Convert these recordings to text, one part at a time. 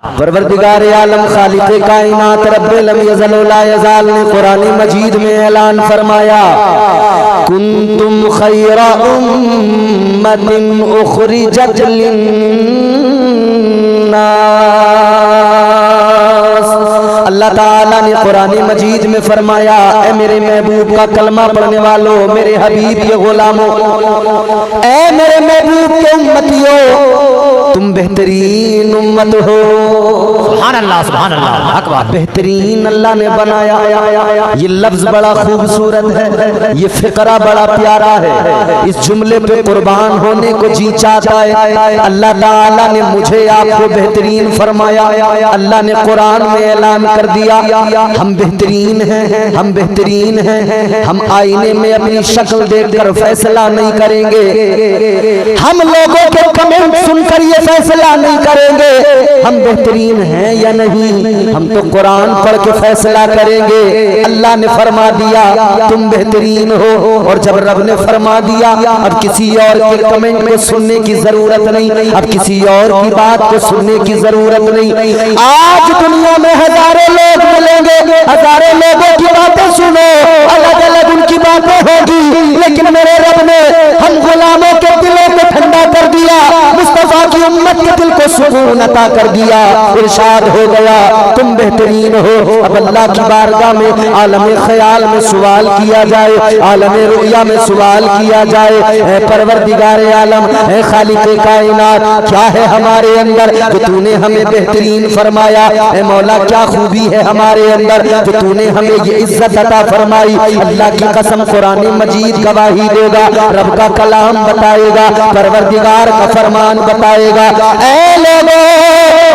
परवरदिगार आलम खालिक़े कायनात रब्बे लम यज़ल व ला यज़ाल ने कुरान मजीद में ऐलान फरमाया, कुंतुम खैरा उम्मतिन उखरिजत लिन्नास। अल्लाह ताला ने कुरान मजीद में फरमाया, ए मेरे महबूब का कलमा पढ़ने वालों, मेरे हबीब के गुलामों, ए मेरे महबूब के उम्मतियों, तुम बेहतरीन उम्मत हो। सुभान अल्लाह, सुभान अल्लाह, अकबर। बेहतरीन अल्लाह ने बनाया। ये लफ्ज बड़ा खूबसूरत है, ये फिक्रा बड़ा प्यारा है। इस जुमले पे कुर्बान होने को जी चाहता है। अल्लाह ताला ने मुझे आपको बेहतरीन फरमाया। अल्लाह ने कुरान में ऐलान कर दिया, हम बेहतरीन हैं, हम बेहतरीन हैं। हम आईने में अपनी शक्ल देखकर फैसला नहीं करेंगे, हम लोगों के कमेंट सुनकर ये फैसला नहीं करेंगे हम बेहतरीन हैं या नहीं, हम तो कुरान पढ़ के फैसला करेंगे। अल्लाह ने फरमा दिया तुम बेहतरीन हो, और जब रब ने फरमा दिया अब किसी और के कमेंट को सुनने की जरूरत नहीं, अब किसी और की बात को सुनने की जरूरत नहीं। आज दुनिया में हजारों लोग मिलेंगे, हजारों लोगों की बातें सुनो, अलग अलग उनकी बातें होगी, लेकिन मेरे रब ने हम गुलामों के दिलों को ठंडा कर दिया, मुस्तफा की उम्मत के दिल को सुकून अता कर दिया। इरशाद हो गया तुम बेहतरीन हो। अब अल्लाह की बारगाह में आलम ख्याल में सवाल किया जाए, आलम रुया में सवाल किया जाए, ऐ परवरदिगार आलम, ऐ खालिक़े कायनात, क्या है हमारे अंदर जो तूने हमें बेहतरीन फरमाया? ऐ मौला क्या खूबी है हमारे अंदर जो तूने हमें ये इज्जत अता फरमाई? अल्लाह की कसम कुरान मजीद गवाही देगा, रब का कलाम बताएगा, परवरदिगार का फरमान बताएगा। ऐ लोगों,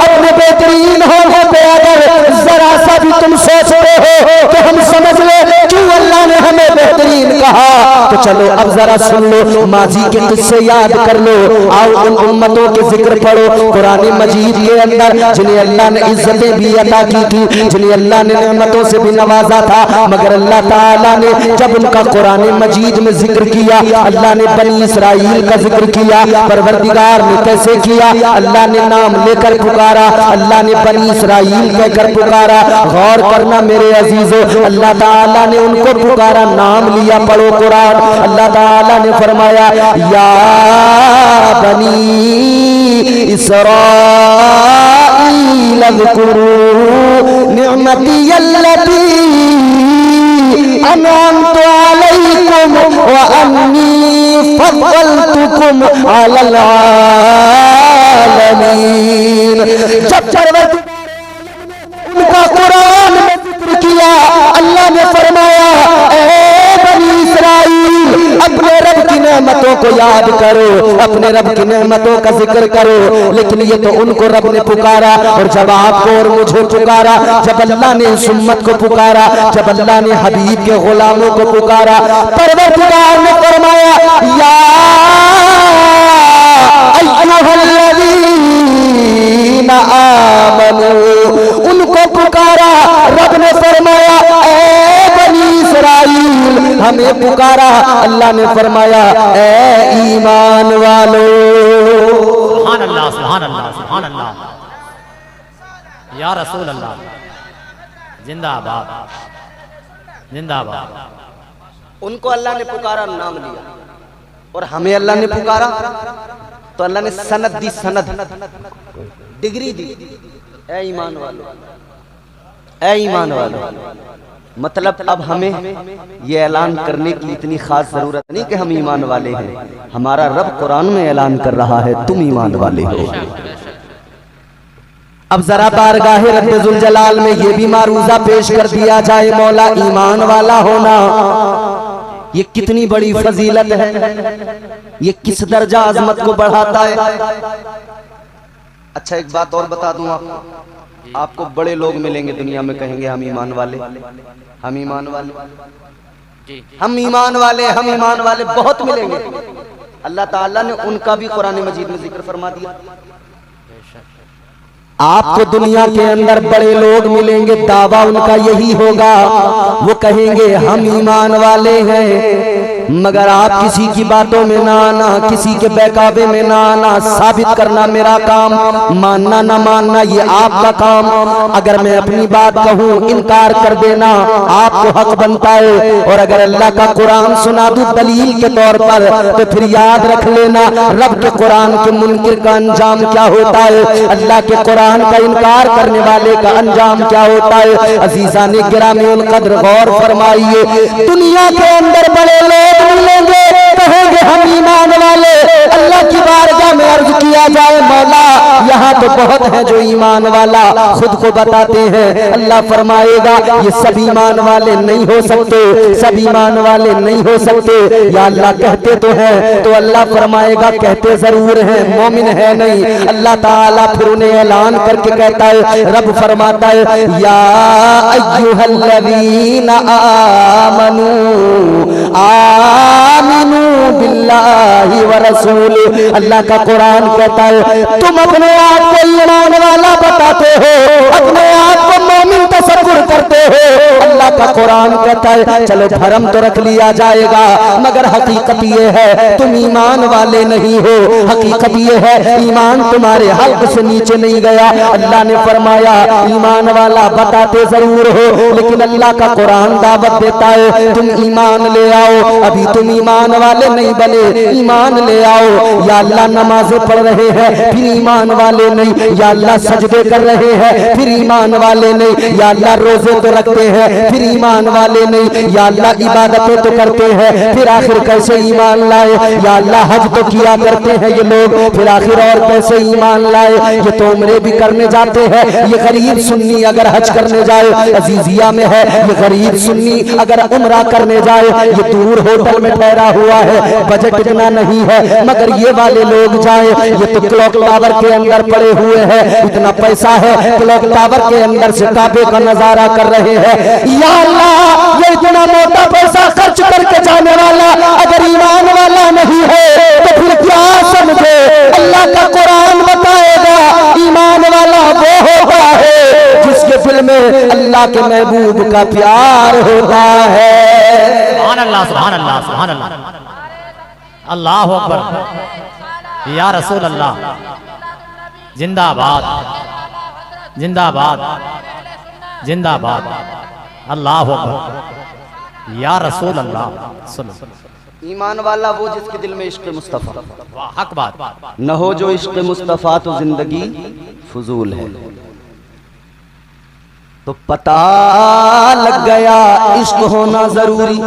अपने बेहतरीन होने पे अगर जरा सा भी तुम सोचते हो कि हम समझ ले क्यों अल्लाह ने हमें बेहतरीन कहा, तो चलो अब जरा सुन लो, माजी के किस्से याद कर लो। आओ उन उम्मतों के जिक्र पढ़ो कुरान मजीद के अंदर जिन्हें अल्लाह ने इज्जतें भी अता की थी, जिन्हें अल्लाह ने नेमतों से भी नवाजा था, मगर अल्लाह ताला ने जब उनका कुरान मजीद में जिक्र किया, अल्लाह ने बनी इसराइल का जिक्र किया। परवरदिगार ने कैसे किया? अल्लाह ने नाम लेकर पुकारा, अल्लाह ने बनी इसराइल कहकर पुकारा। गौर करना मेरे अजीजों, अल्लाह ताला ने उनको पुकारा, नाम लिया, पढ़ो कुरान। अल्लाह ताला ने फरमाया या बनी इसराइल अज़कुरू निअमती अल्लती अनअमतु अलैकुम व अन्नी फद्दलतुकुम अलल आलमीन। जब उनका कुरान में जिक्र किया, अल्लाह ने फरमाया ऐ बनी इसराइल, अपने रब की नेमतों को याद करो, अपने रब की नेमतों का जिक्र करो। लेकिन ये तो उनको रब ने पुकारा, और जब आपको और मुझे पुकारा, जब अल्लाह ने इस उम्मत को पुकारा, जब अल्लाह ने हबीब के गुलामों को पुकारा, परवरदिगार ने फरमाया या अय्युहल्लज़ीना आमनू, उनको पुकारा। रब ने फरमाया ऐ बनी इसराइल, हमें पुकारा। अल्लाह ने फरमाया ऐ ईमान वालों। सुभान अल्लाह, सुभान अल्लाह, सुभान अल्लाह, या रसूल अल्लाह, जिंदाबाद, जिंदाबाद। उनको अल्लाह ने पुकारा, नाम लिया, और हमें अल्लाह ने पुकारा तो अल्लाह ने सनद दी, सनद डिग्री दी। ऐ ईमान वालों, ऐ ईमान वालों, मतलब अब हमें ये ऐलान करने की इतनी खास जरूरत नहीं कि हम ईमान वाले हैं, हमारा रब कुरान में ऐलान कर रहा है तुम ईमान वाले हो। अब जरा बारगाहे रब्बे जुल जलाल में ये भी मारूजा पेश कर दिया जाए, मौला ईमान वाला होना ये कितनी बड़ी फजीलत है, ये किस दर्जा अजमत को बढ़ाता है। अच्छा एक बात और बता दूं आपको बड़े लोग मिलेंगे दुनिया में, कहेंगे हम ईमान वाले, हम ईमान वाले, हम ईमान वाले, हम ईमान वाले बहुत मिलेंगे। अल्लाह ताला ने उनका भी कुरान मजीद में जिक्र फरमा दिया। आपको दुनिया के अंदर बड़े लोग मिलेंगे, दावा उनका यही होगा, वो कहेंगे हम ईमान वाले हैं, मगर आप किसी की बातों में ना आना, किसी के बहकावे में ना आना। साबित करना मेरा काम, मानना ना मानना ये आपका काम। अगर मैं अपनी बात कहूँ इनकार कर देना आपको हक बनता है। और अगर अल्लाह का कुरान सुना दूं दलील के तौर पर तो फिर याद रख लेना रब के कुरान के मुनकिर का अंजाम क्या होता है, अल्लाह के कुरान का इनकार करने वाले का अंजाम क्या होता है। अजीजा ने गिरामीउल कद्र गौर फरमाइए, दुनिया के अंदर बड़े लोग मिलेंगे, कहेंगे हम ईमान वाले। अल्लाह की बारगाह में अर्ज किया जाए मौला यहाँ तो बहुत है जो ईमान वाला खुद को बताते हैं। अल्लाह फरमाएगा ये सब ईमान वाले नहीं हो सकते, सब ईमान वाले नहीं हो सकते। या अल्लाह कहते तो हैं, तो अल्लाह फरमाएगा कहते जरूर हैं, मोमिन है नहीं। अल्लाह ताला फिर उन्हें ऐलान करके कहता है, रब फरमाता है या अय्युहल्लज़ीना आमनू आमिनू बिल्लाहि व रसूलिही। अल्लाह का कुरान कहता है तुम अपने आप को ईमान वाला बताते हो, अपने आप को मोमिन तसव्वुर करते हो। अल्लाह का कुरान कहता है चलो भरम तो रख लिया जाएगा मगर हकीकत ये है तुम ईमान वाले नहीं हो। हकीकत ये है ईमान तुम्हारे हल्क से नीचे नहीं गया। अल्लाह ने फरमाया ईमान वाला बताते जरूर हो लेकिन अल्लाह का कुरान दावत देता है तुम ईमान ले आओ। अभी तुम ईमान वाले नहीं बने, ईमान ले आओ। या अल्लाह नमाजें पढ़ रहे हैं फिर ईमान वाले नहीं, या अल्लाह सजदे कर रहे हैं फिर ईमान वाले नहीं, या अल्लाह रोजे तो रखते हैं फिर ईमान वाले नहीं, या अल्लाह इबादतें तो करते हैं फिर आखिर कैसे ईमान लाए। या अल्लाह हज तो किया करते हैं ये लोग फिर आखिर और कैसे ईमान लाए। ये तो उम्रे भी करने जाते हैं, ये गरीब सुन्नी अगर हज करने जाए अजीजिया में है, ये गरीब सुन्नी अगर उम्रा करने जाए ये दूर होटल में ठहरा हुआ है, बजट इतना नहीं है मगर ये वाले लोग जाए ये तो क्लॉक टावर के अंदर पड़े हुए हैं, इतना पैसा है क्लॉक टावर के अंदर से काबे का नजारा कर रहे हैं। या अल्लाह ये इतना मोटा पैसा खर्च करके जाने वाला अगर ईमान वाला नहीं है तो फिर क्या समझे। अल्लाह का कुरान बताएगा ईमान वाला वो होता है जिसके दिल में अल्लाह के महबूब का प्यार होता है। सुभान अल्लाह सुभान अल्लाह सुभान अल्लाह अल्लाहु अकबर या रसूल अल्लाह जिंदाबाद जिंदाबाद जिंदाबाद अल्लाहु अकबर या रसूल अल्लाह। सुनो ईमान वाला वो जिसके दिल में इश्क मुस्तफा, हक बात न हो जो इश्क मुस्तफा तो जिंदगी फजूल है। तो पता लग गया इश्क होना जरूरी,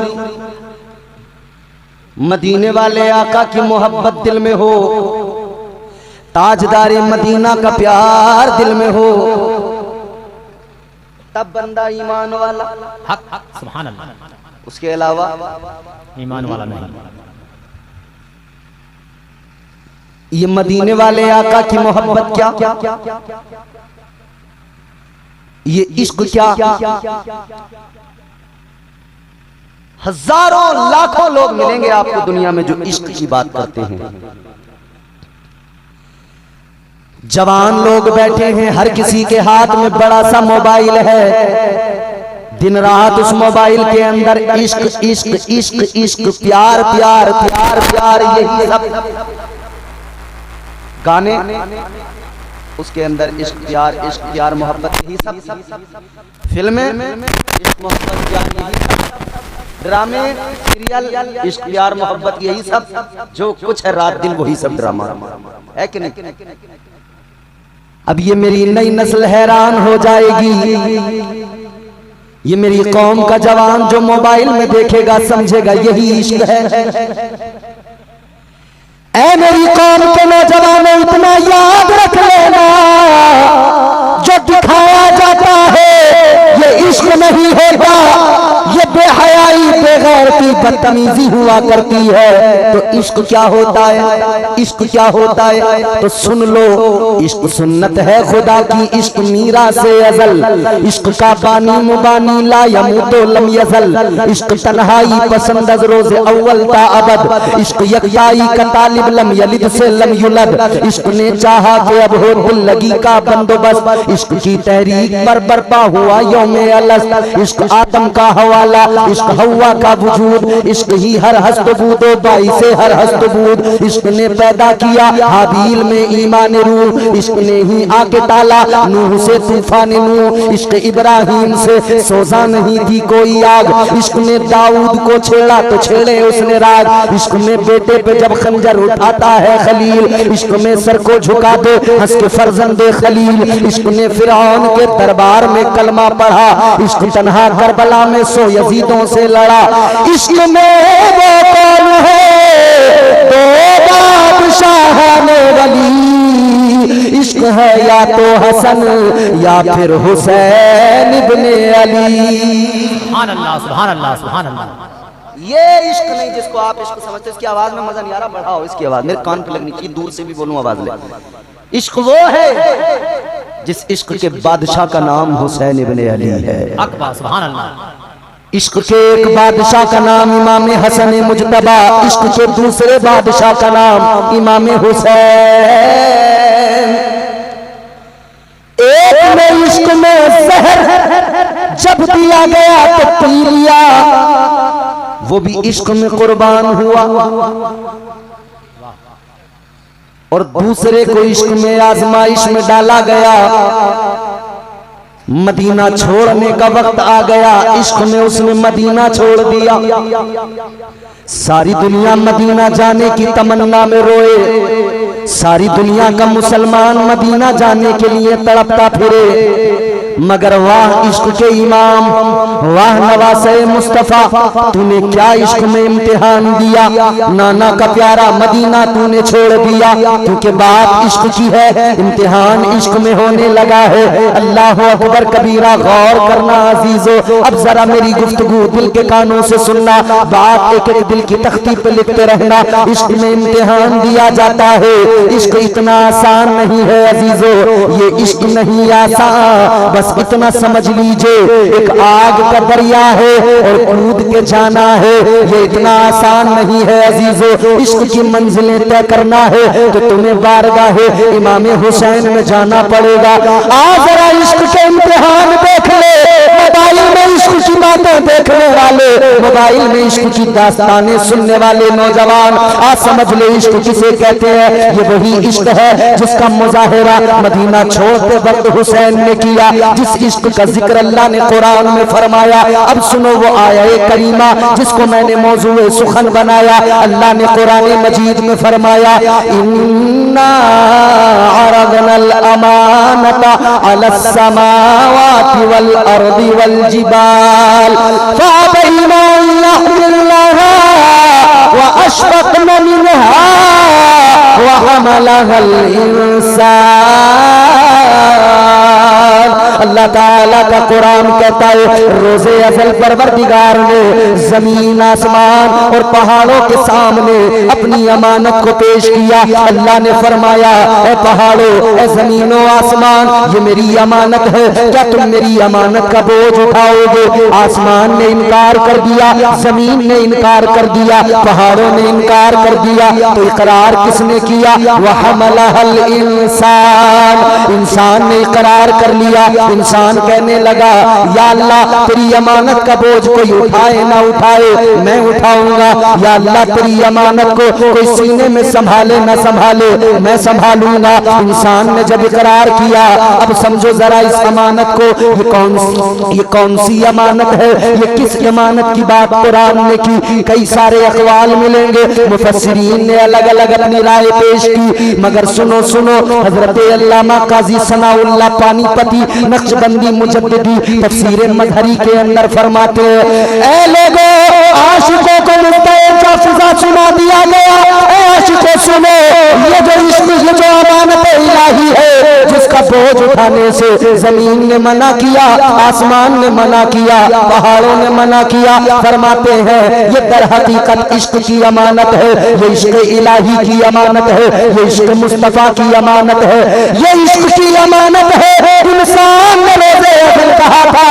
मदीने वाले आका की मोहब्बत दिल में हो, ताजदारे मदीना का प्यार दिल में हो तब बंदा ईमान वाला। हक सुभान अल्लाह, उसके अलावा ईमान वाला नहीं। ये मदीने वाले आका की मोहब्बत क्या, ये इश्क क्या, हजारों लाखों लोग मिलेंगे आपको दुनिया में जो इश्क की बात करते हैं। जवान लोग बैठे हैं, हर किसी के हाथ में बड़ा सा मोबाइल है, दिन रात उस मोबाइल के अंदर इश्क इश्क इश्क इश्क प्यार प्यार प्यार प्यार यही सब गाने, उसके अंदर इश्क प्यार मोहब्बत यही सब फिल्में इश्क मोहब्बत प्यार यही सब, ड्रामे सीरियल इश्क प्यार मोहब्बत यही सब, जो कुछ है रात दिन वही सब ड्रामा है कि नहीं। अब ये मेरी नई नस्ल हैरान हो जाएगी, ये मेरी कौम का जवान जो मोबाइल में देखेगा समझेगा यही इश्क है। ऐ मेरी कौम के नौजवानों इतना याद रख लेना, जो दिखाया जाता है ये इश्क नहीं होता, ये बेहयाई बेगैरती बदतमीजी हुआ करती है। तो इश्क क्या होता है, इश्क क्या होता है तो सुन लो, इश्क सुन्नत है खुदा की, इश्क मीरा से अजल, इश्क का बानी मुबानी ला यमूतो लम यजल, इश्क तन्हाई पसंद अज रोज़ अव्वल ता अबद, इश्क यकताई का तालिब लम यलिद से लम युलद, इश्क ने चाहा कि अब हो दिल लगी का बंदोबस्त, इश्क की तहरीक पर बरपा हुआ यौमे अलस्त, इश्क आदम का हवाला, इश्क हवा का वजूद, इश्क ही हर हस्तबूद बाई से हर हस्तबूद, इश्क ने पैदा किया हाबील में ईमान रूह, इश्क ने ही आके टाला नूह से तूफान नूह, इश्क इब्राहिम से सोजा नहीं थी कोई आग, इश्क ने दाऊद को छेड़ा तो छेड़े उसने राग, इश्क में बेटे पे जब खंजर उठाता है खलील, इश्क में सर को झुका दे हंस के फर्जंदे खलील, इश्क ने फिरौन के दरबार में कलमा पढ़ा, इश्क तन्हा करबला में सो यजीदों से लड़ा, इश्क में वो कौन है दो बादशाह ने वली, इश्क है या तो हसन या फिर हुसैन इब्ने अली। सुभान अल्लाह सुभान अल्लाह सुभान अल्लाह। ये इश्क नहीं जिसको आप इश्क समझते, इसकी आवाज में मजा नहीं आ रहा, बढ़ाओ इसकी आवाज, मेरे कान पे लगनी चाहिए, दूर से भी बोलूं आवाज ले। इश्क वो है जिस इश्क के बादशाह का नाम हुसैन इब्ने अली है। अकबर सुभान अल्लाह। इश्क के एक बादशाह का नाम इमाम हसन मुजतबा, इश्क के दूसरे बादशाह का नाम इमाम हुसैन। एक में इश्क में जहर जब दिया गया तो पी लिया, वो भी इश्क में कुर्बान हुआ, और दूसरे को इश्क में आजमाइश में डाला गया, मदीना छोड़ने का वक्त आ गया, इश्क में उसने मदीना छोड़ दिया। सारी दुनिया मदीना जाने की तमन्ना में रोए, सारी दुनिया का मुसलमान मदीना जाने के लिए तड़पता फिरे, मगर वाह इश्क के इमाम, वाह नवासे मुस्तफा, तूने क्या इश्क में इम्तिहान दिया, नाना का प्यारा मदीना तूने छोड़ दिया, क्योंकि बात इश्क की है, इम्तिहान इश्क में होने लगा है। अल्लाह अकबर कबीरा, गौर करना अजीजो, अब जरा मेरी गुफ्तगू दिल के कानों से सुनना, बात एक एक दिल की तख्ती पे लिखते रहना। इश्क में इम्तिहान दिया जाता है, इश्क इतना आसान नहीं है अजीजो, ये इश्क नहीं आसान, बस इतना समझ लीजिए एक आग का दरिया है और कूद के जाना है, ये इतना आसान नहीं है अजीजो। इश्क की मंजिलें तय करना है तो तुम्हें बारगाह इमाम हुसैन में जाना पड़ेगा। आज जरा इश्क के इम्तिहान देख ले, मोबाइल में इश्क की बातें देखने वाले, मोबाइल में इश्क की दास्तानें सुनने वाले नौजवान, आज समझ ले इश्क किसे कहते हैं। ये वही इश्क है जिसका मुजाहिरा मदीना छोड़ते वक्त हुसैन ने किया, जिस इश्क का जिक्र अल्लाह ने कुरान में फरमाया। अब सुनो वो आया करीमा जिसको मैंने मौजूए सुखन बनाया। अल्लाह ने कुरान मजीद में फरमाया, इन्ना अरदनल अमानता अलस समावाति वल अर्दि वल जिबाल फअबैना अन यहमिलनहा व अशफक़न मिनहा व हमलहल इंसान। अल्लाह ताला का कुरान कहता है, रोज़े अज़ल परवरदिगार ने जमीन आसमान और पहाड़ों के सामने अपनी अमानत को पेश किया। अल्लाह ने फरमाया, ए पहाड़ों, ए जमीनों आसमान, ये मेरी अमानत है, क्या तुम मेरी अमानत का बोझ उठाओगे? आसमान ने इनकार कर दिया, जमीन ने इनकार कर दिया, पहाड़ों ने इनकार कर दिया, तो इकरार किसने किया? वह हमलहल इंसान, इंसान ने इकरार कर लिया। इंसान कहने लगा, या अल्लाह तेरी अमानत का बोझ कोई उठाए ना उठाए, मैं उठाऊंगा। या अल्लाह तेरी अमानत को कोई सीने में संभाले ना संभाले, मैं संभालूंगा। इंसान ने जब इकरार किया, अब समझो जरा इस अमानत को, ये कौन सी अमानत है, ये किस अमानत की बात कुरान ने की? कई सारे अक़वाल मिलेंगे, मुफस्सिरीन ने अलग अलग अपनी राय पेश की, मगर सुनो सुनो, हजरत अल्लामा काजी सनाउल्लाह पानीपती नक्शबंदी मुजद्दिदी तफसीर मजहरी के अंदर फरमाते हैं, ऐ लोगों, आशिकों को मुस्तैद फिजा सुना दिया गया। ऐ आशिकों सुनो, ये जो इश्क, ये जो अमानत इलाही है, जिसका बोझ उठाने से जमीन ने मना किया, आसमान ने मना किया, पहाड़ों ने मना किया, फरमाते हैं ये दर हकीकत इश्क की अमानत है, ये इश्क इलाही की अमानत है, ये इश्क मुस्तफा की अमानत है, ये इश्क की अमानत है। इंसान ने रोज़े कहा था,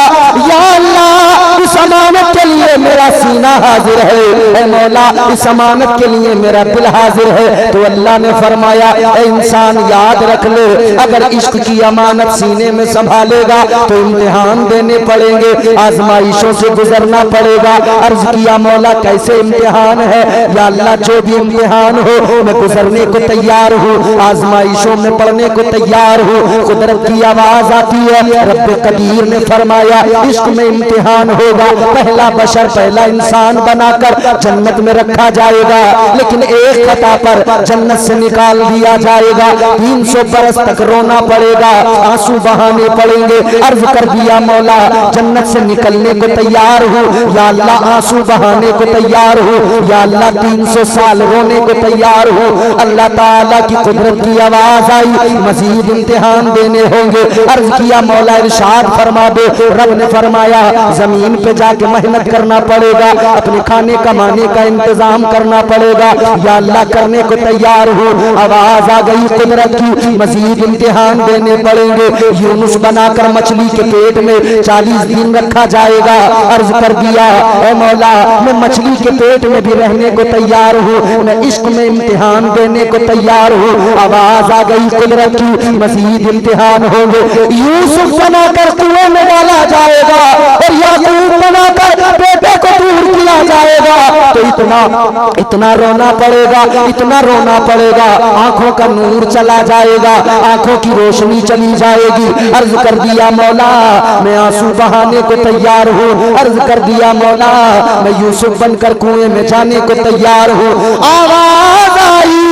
या अल्लाह उस अमानत के लिए मेरा सीना हाजिर है। ऐ मौला इस अमानत के लिए मेरा दिल हाजिर है। तो अल्लाह ने फरमाया ऐ इंसान याद रख ले, अगर इश्क की अमानत सीने में संभालेगा तो इम्तिहान देने पड़ेंगे, आजमाइशों से गुजरना पड़ेगा। अर्ज किया मौला कैसे इम्तिहान है? या अल्लाह जो भी इम्तिहान हो मैं गुजरने को तैयार हूँ, आजमाइशों में पढ़ने को तैयार हूँ। कुदरत की आवाज आती है, रब्बे कदीर ने फरमाया इश्क में इम्तिहान होगा। पहला बशर पहला इंसान बनाकर जन्नत में रखा जाएगा, लेकिन एक खता पर जन्नत से निकाल दिया जाएगा। 300 बरस तक रोना पड़ेगा, आंसू बहाने पड़ेंगे। अर्ज कर दिया मौला जन्नत से निकलने को तैयार हूँ, या अल्लाह आंसू बहाने को तैयार हूँ, या अल्लाह 300 साल रोने को तैयार हूँ। अल्लाह ताला की कुदरत की आवाज आई, मजीद इम्तिहान देने होंगे। अर्ज किया मौला इरशाद फरमा दो। रब ने फरमाया जमीन पे जाके मेहनत करना पड़ेगा, अपने खाने कमाने का इंतजाम करना पड़ेगा। या अल्लाह करने को तैयार हूँ। आवाज आ गई कुदरत की, मजीद इम्तिहान देने पड़ेंगे। यूनुस बनाकर मछली के पेट में 40 दिन रखा जाएगा। अर्ज कर दिया ऐ मौला मैं मछली के पेट में भी रहने को तैयार हूँ, मैं इश्क में इम्तिहान देने को तैयार हूँ। आवाज आ गई कुदरत की, मजीद इम्तिहान होंगे। यूसुफ बनाकर कुएं में डाला जाएगा और याकूब बनाकर बेटे को दूर किया जाएगा। तो इतना रोना पड़ेगा, इतना रोना पड़ेगा, आंखों का नूर चला जाएगा, आंखों की रोशनी चली जाएगी। अर्ज कर दिया मौला मैं आंसू बहाने को तैयार हूँ। अर्ज कर दिया मौला मैं यूसुफ बनकर कुएं में जाने को तैयार हूँ। आवाज आई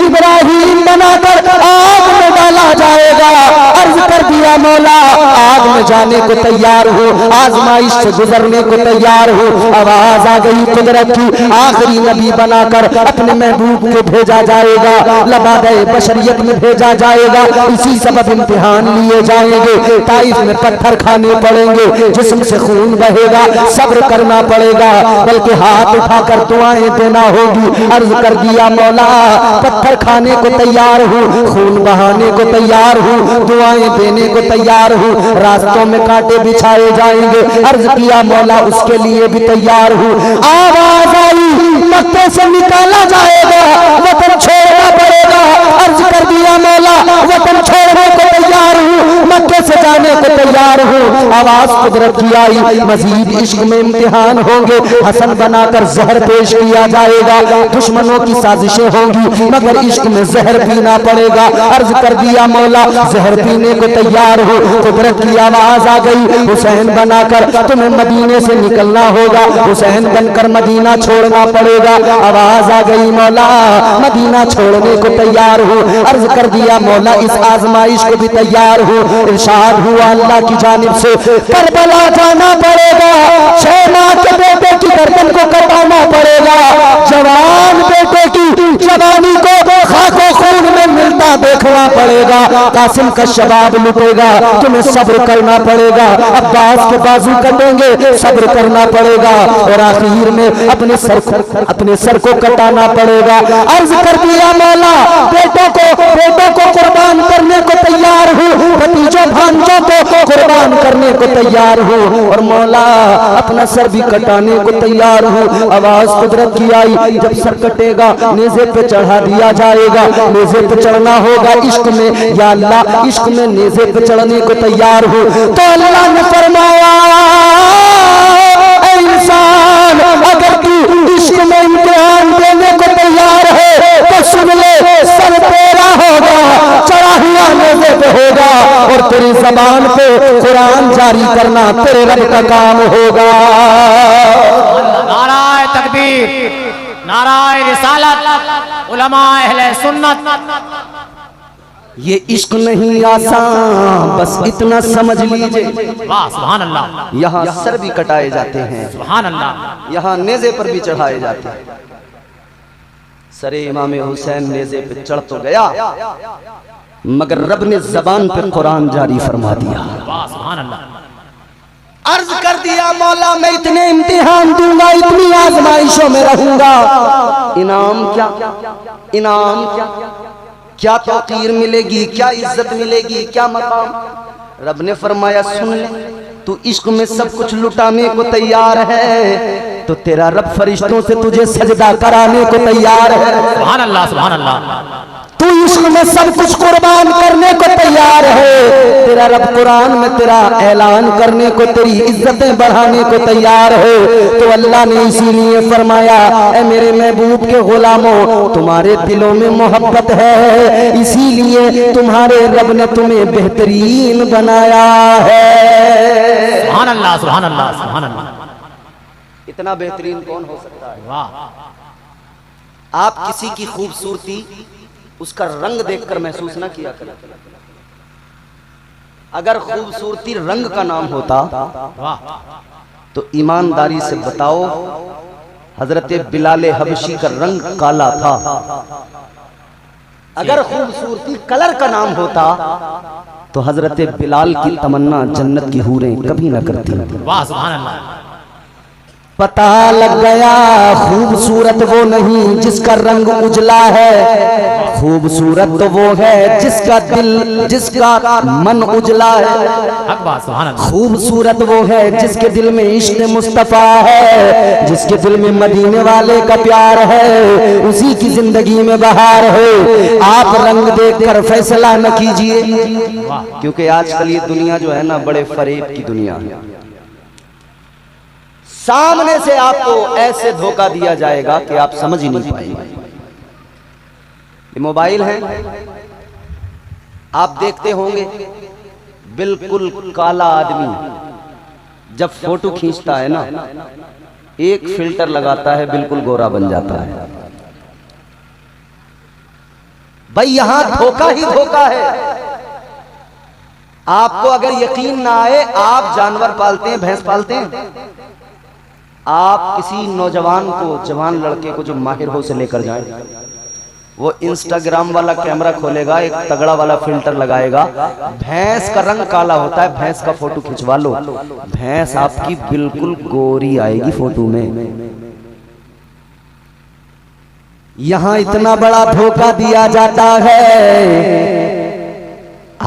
इब्राहिम बनाकर आग में डाला जाएगा। अर्ज कर दिया मौला आग में जाने को तैयार हूँ, आजमाइश से गुजरने को तैयार हूँ। आवाज आ गई कुदरत की, आखिरी नबी बनाकर अपने महबूब को भेजा जाएगा, लबादे बशरियत में भेजा जाएगा। इसी सबब इम्तिहान लिए जाएंगे। ताइफ में पत्थर खाने पड़ेंगे, जिस्म से खून बहेगा, सब्र करना पड़ेगा, बल्कि हाथ उठाकर दुआएं देना होगी। अर्ज कर दिया मौला पत्थर खाने को तैयार हूँ, खून बहाने को तैयार हूँ, दुआएं देने को तैयार हूँ। रास्तों में कांटे बिछाए जाएंगे। अर्ज किया मौला उसके लिए भी तैयार हूँ। आवाज आई मक्के से निकाला जाएगा, वतन छोड़ना पड़ेगा। अर्ज कर दिया मौला वतन छोड़ने को तैयार हूँ, मक्के से जाने को तैयार हूँ। आवाज कुदरत की आई, मजीद इश्क में इम्तिहान होंगे। हसन बनाकर जहर पेश किया जाएगा, दुश्मनों की साजिशें होंगी, मगर इश्क में जहर पीना पड़ेगा। अर्ज कर दिया मौला जहर पीने को तैयार हो। कुदरत की आवाज आ गई, हुसैन बनाकर तुम्हें मदीने से निकलना होगा, हुसैन बनकर मदीना छोड़ना पड़ेगा। आवाज आ गई मौला मदीना छोड़ने को तैयार हो। अर्ज कर दिया मौला इस आजमाइश को भी तैयार हो। इरशाद हुआ अल्लाह की जानिब से करबला जाना पड़ेगा, 6 माह के बेटे की गर्दन को कटाना पड़ेगा, जवान बेटे की जवानी को खाको खून में मिलता देखना पड़ेगा। कासिम का शबाब लुटेगा, तुम्हें सब्र करना पड़ेगा। अब्बास के बाजू कटेंगे, सब्र करना पड़ेगा। और आखिर में अपने सर को कटाना पड़ेगा। अर्ज कर दिया मौला बेटों को कुर्बान करने को तैयार हूँ, भतीजों भांजों को कुर्बान करने को तैयार हूँ, और मौला अपना सर भी कटाने को तैयार हूँ। आवाज कुदरत की आई, जब सर कटेगा नेज़े पे चढ़ा दिया जाएगा, नेज़े पे चढ़ना होगा इश्क में। या अल्लाह इश्क में नेज़े पे चढ़ने को तैयार हूँ। तो अल्लाह ने फरमाया ऐ इंसान अगर तू इश्क में इम्तिहान देने को तैयार है तो सुन ले, सर तेरा होगा, चढ़ा हुआ नेज़े पे होगा, और तेरी जबान पे कुरान जारी करना तेरे रब का काम होगा। नाराए तकबीर, नाराए रिसालत, उलमा अहले सुन्नत। ये इश्क नहीं आसान, बस इतना समझ लीजिए। वाह सुभान अल्लाह। यहाँ सर भी कटाए जाते हैं, सुभान अल्लाह। यहाँ नेज़े पर भी चढ़ाए जाते हैं। सरे इमाम हुसैन नेज़े पे चढ़ तो गया, मगर रब ने जबान पे कुरान जारी फरमा दिया। वाह सुभान अल्लाह। अर्ज कर दिया मौला मैं इतने इम्तिहान दूंगा, इतनी आजमाइशों में रहूंगा, इनाम क्या, इनाम क्या, क्या तौकीर मिलेगी, क्या इज्जत मिलेगी, क्या मकाम। रब ने फरमाया सुन ले, तू इश्क में सब कुछ लुटाने को तैयार है, तो तेरा रब फरिश्तों से तुझे सजदा कराने को तैयार है। सुभान अल्लाह, सुभान अल्लाह। तू इश्क में सब कुछ कुर्बान करने को तैयार है। तेरा रब कुरान में तेरा ऐलान करने को, तेरी इज्जतें बढ़ाने को तैयार है। तो अल्लाह ने इसीलिए फरमाया, ऐ मेरे महबूब के गुलामों, तुम्हारे दिलों में मोहब्बत है, इसीलिए तुम्हारे रब ने तुम्हें बेहतरीन बनाया है। सुभान अल्लाह, सुभान अल्लाह, सुभान अल्लाह। इतना बेहतरीन कौन हो सकता है? वाह। आप किसी की खूबसूरती उसका रंग देखकर महसूस ना किया करें। अगर खूबसूरती रंग का नाम होता वाह, तो ईमानदारी से बताओ, हजरत बिलाल हबशी का रंग काला था। अगर खूबसूरती कलर का नाम होता तो हजरत बिलाल की तमन्ना जन्नत की हूरें कभी ना करती। वाह, सुभान अल्लाह। पता लग गया, खूबसूरत वो नहीं जिसका रंग उजला है, खूबसूरत तो वो है जिसका दिल, जिसका मन उजला है। हक बात, सुभान अल्लाह। खूबसूरत वो है जिसके दिल में इश्क मुस्तफा है, जिसके दिल में मदीने वाले का प्यार है, उसी की जिंदगी में बहार है। आप रंग देखकर फैसला न कीजिए, क्योंकि आजकल ये दुनिया जो है ना, बड़े फरेब की दुनिया है। सामने से आपको ऐसे धोखा दिया जाएगा कि आप समझ ही नहीं पाएंगे। ये मोबाइल है, आप देखते होंगे, बिल्कुल काला आदमी जब फोटो खींचता है ना, एक फिल्टर लगाता है, बिल्कुल गोरा बन जाता है। भाई यहां धोखा ही धोखा है। आपको अगर यकीन ना आए, आप जानवर पालते हैं, भैंस पालते हैं, आप किसी नौजवान को, जवान लड़के को जो माहिर हो से लेकर जाएं, वो इंस्टाग्राम वाला कैमरा खोलेगा, एक तगड़ा वाला फिल्टर लगाएगा, भैंस का रंग काला होता है, भैंस का फोटो खिंचवा लो, भैंस आपकी बिल्कुल गोरी आएगी फोटो में। यहां इतना बड़ा धोखा दिया जाता है।